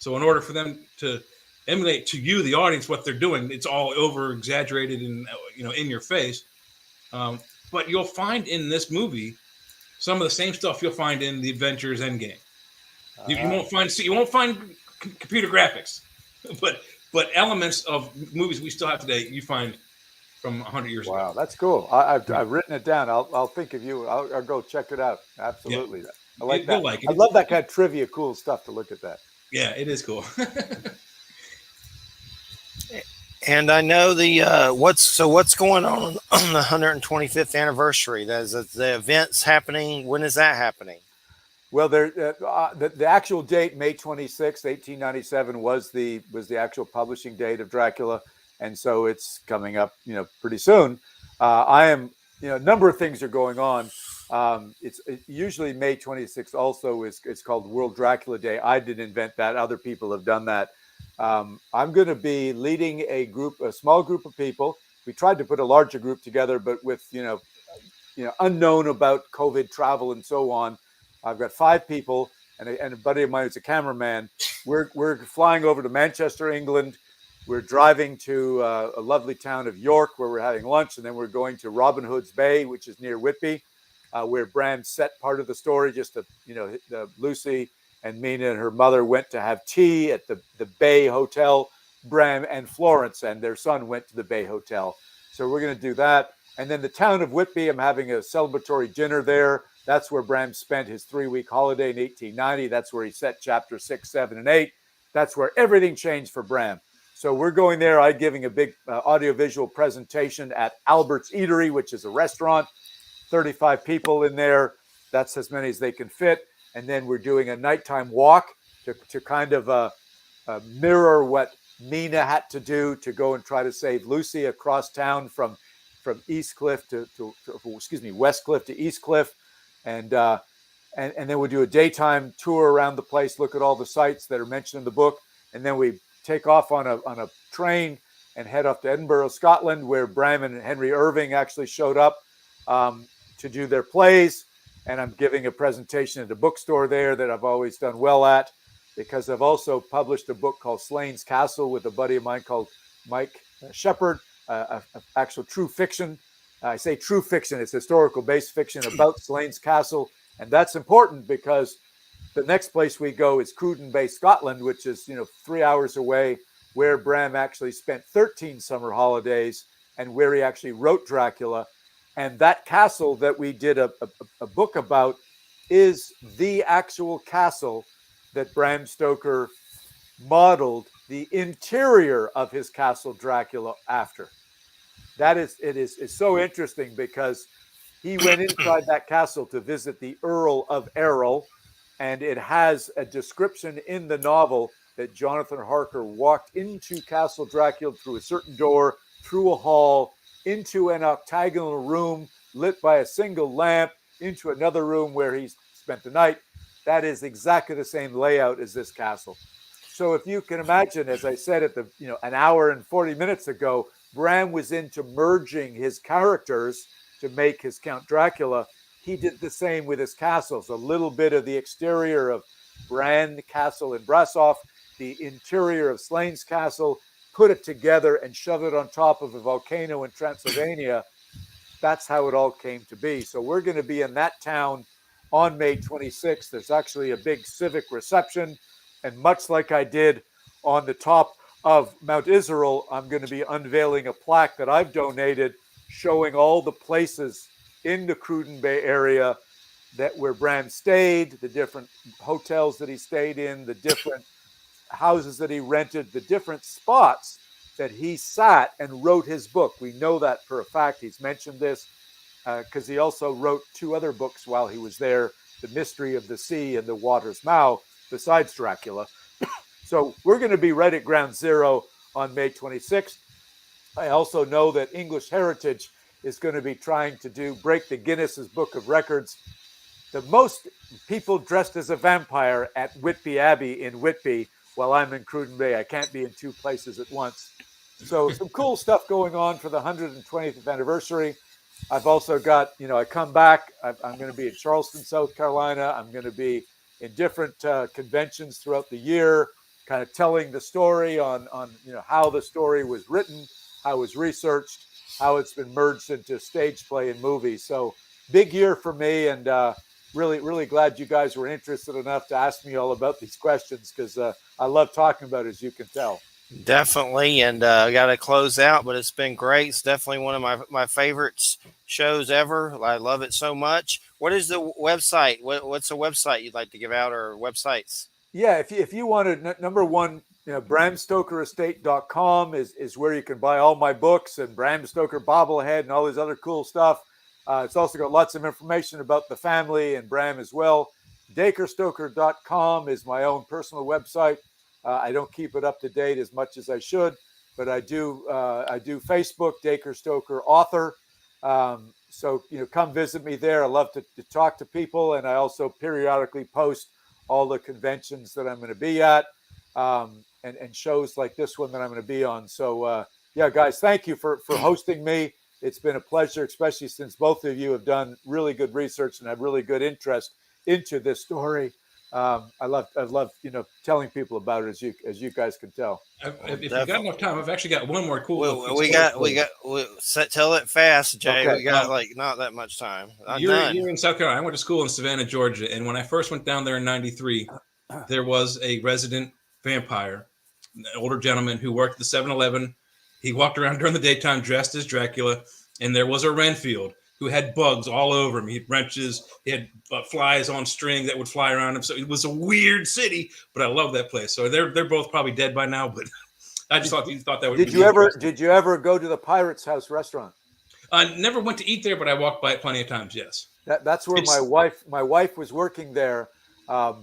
So in order for them to emulate to you, the audience, what they're doing, it's all over exaggerated and in your face. But you'll find in this movie some of the same stuff you'll find in the Avengers Endgame. You won't find computer graphics, but elements of movies we still have today you find from 100 years ago. Wow, that's cool. I've written it down. I'll think of you. I'll go check it out. Absolutely. Yeah. I like that. Like it. I love that kind of trivia, cool stuff to look at that. Yeah, it is cool. And I know what's going on the 125th anniversary. There's the events happening. When is that happening? Well, the actual date, May 26, 1897, was the actual publishing date of Dracula, and so it's coming up, pretty soon. A number of things are going on. It's usually May 26th. Also, it's called World Dracula Day. I didn't invent that; other people have done that. I'm going to be leading a small group of people. We tried to put a larger group together, but with unknown about COVID travel and so on. I've got 5 people and a buddy of mine who's a cameraman. We're flying over to Manchester, England. We're driving to a lovely town of York where we're having lunch, and then we're going to Robin Hood's Bay, which is near Whitby, where Bram set part of the story. Lucy and Mina and her mother went to have tea at the Bay Hotel. Bram and Florence and their son went to the Bay Hotel. So we're going to do that. And then the town of Whitby, I'm having a celebratory dinner there. That's where Bram spent his 3-week holiday in 1890. That's where he set chapter 6, 7, and 8. That's where everything changed for Bram. So we're going there. I'm giving a big audiovisual presentation at Albert's Eatery, which is a restaurant. 35 people in there. That's as many as they can fit. And then we're doing a nighttime walk to kind of mirror what Mina had to do to go and try to save Lucy across town from West Cliff to East Cliff. And then we'll do a daytime tour around the place, look at all the sites that are mentioned in the book. And then we take off on a train and head up to Edinburgh, Scotland, where Bram and Henry Irving actually showed up to do their plays. And I'm giving a presentation at a bookstore there that I've always done well at, because I've also published a book called Slane's Castle with a buddy of mine called Mike Shepard, actual true fiction. I say true fiction, it's historical based fiction about Slane's Castle. And that's important because the next place we go is Cruden Bay, Scotland, which is 3 hours away, where Bram actually spent 13 summer holidays and where he actually wrote Dracula. And that castle that we did a book about is the actual castle that Bram Stoker modeled the interior of his castle Dracula after. It is so interesting because he went inside that castle to visit the Earl of Errol, and it has a description in the novel that Jonathan Harker walked into Castle Dracula through a certain door, through a hall, into an octagonal room lit by a single lamp, into another room where he spent the night. That is exactly the same layout as this castle. So if you can imagine, as I said at an hour and 40 minutes ago, Bram was into merging his characters to make his Count Dracula. He did the same with his castles. A little bit of the exterior of Bran Castle in Brasov, the interior of Slane's Castle, put it together and shoved it on top of a volcano in Transylvania. That's how it all came to be. So we're going to be in that town on May 26th. There's actually a big civic reception. And much like I did on the top of Mount Israel, I'm going to be unveiling a plaque that I've donated showing all the places in the Cruden Bay area where Bram stayed, the different hotels that he stayed in, the different houses that he rented, the different spots that he sat and wrote his book. We know that for a fact. He's mentioned this because he also wrote 2 other books while he was there, The Mystery of the Sea and The Water's Mouth, besides Dracula. So we're going to be right at ground zero on May 26th. I also know that English Heritage is going to be trying to break the Guinness's Book of Records the most people dressed as a vampire at Whitby Abbey in Whitby while I'm in Cruden Bay. I can't be in two places at once. So some cool stuff going on for the 120th anniversary. I've also got, I come back. I'm going to be in Charleston, South Carolina. I'm going to be in different conventions throughout the year, kind of telling the story on how the story was written, how it was researched, how it's been merged into stage play and movies. So big year for me, and really, really glad you guys were interested enough to ask me all about these questions, because I love talking about it, as you can tell. Definitely, and I got to close out, but it's been great. It's definitely one of my favorites shows ever. I love it so much. What is the website? What's a website you'd like to give out, or websites? Yeah, if you wanted, number one, BramStokerEstate.com is where you can buy all my books and Bram Stoker bobblehead and all this other cool stuff. It's also got lots of information about the family and Bram as well. DacreStoker.com is my own personal website. I don't keep it up to date as much as I should, but I do Facebook, Dacre Stoker author. So come visit me there. I love to talk to people, and I also periodically post all the conventions that I'm going to be at, and shows like this one that I'm going to be on. So yeah, guys, thank you for hosting me. It's been a pleasure, especially since both of you have done really good research and have really good interest into this story. I love telling people about it, as you guys can tell. If you got enough time, I've actually got one more cool. Tell it fast, Jay. Okay. We got not that much time. You're in South Carolina. I went to school in Savannah, Georgia, and when I first went down there in '93, there was a resident vampire, an older gentleman who worked at the 7-Eleven. He walked around during the daytime dressed as Dracula, and there was a Renfield who had bugs all over him. He had wrenches, he had flies on string that would fly around him. So it was a weird city, but I love that place. So they're both probably dead by now, but I just thought you thought that would. Did you ever go to the Pirate's House restaurant? I never went to eat there, but I walked by it plenty of times. Yes, that's where my wife was working there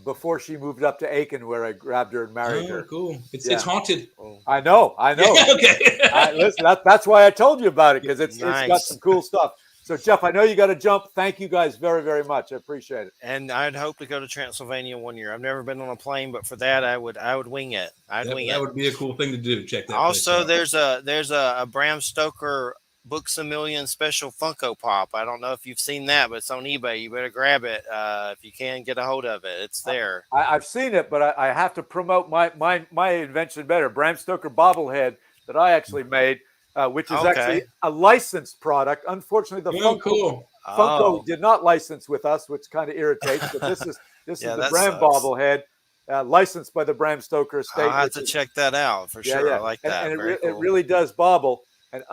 before she moved up to Aiken, where I grabbed her and married her. Cool. It's haunted. I know. Okay. Listen, that's why I told you about it, because it's Nice. got some cool stuff. So, Jeff, I know you got to jump. Thank you guys very, very much. I appreciate it. And I'd hope to go to Transylvania one year. I've never been on a plane, but for that, I would wing it. That would be a cool thing to do. Check that. Also, there's a Bram Stoker Books a Million special Funko Pop. I don't know if you've seen that, but it's on eBay. You better grab it if you can get a hold of it. It's there. I've seen it, but I have to promote my invention better. Bram Stoker bobblehead that I actually made. Which is actually a licensed product. Unfortunately, the Funko did not license with us, which kind of irritates. But this is the Bram bobblehead, licensed by the Bram Stoker Estate. I'll have to check that out for sure. I like that. And it really does bobble. And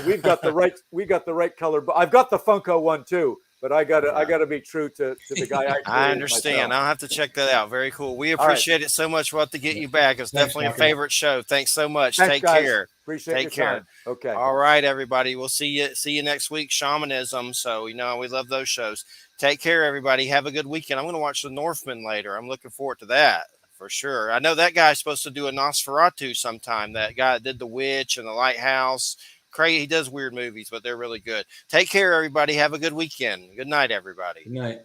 we've got the right color. But I've got the Funko one too. But I gotta be true to the guy. I understand. I'll have to check that out. Very cool. We appreciate it so much. We'll have to get you back. It's definitely a favorite show. Thanks so much. Take care. Appreciate your time. Okay. All right, everybody. We'll see you next week. Shamanism. So we love those shows. Take care, everybody. Have a good weekend. I'm going to watch The Northman later. I'm looking forward to that for sure. I know that guy's supposed to do a Nosferatu sometime. That guy that did The Witch and The Lighthouse. Crazy. He does weird movies, but they're really good. Take care, everybody. Have a good weekend. Good night, everybody. Good night.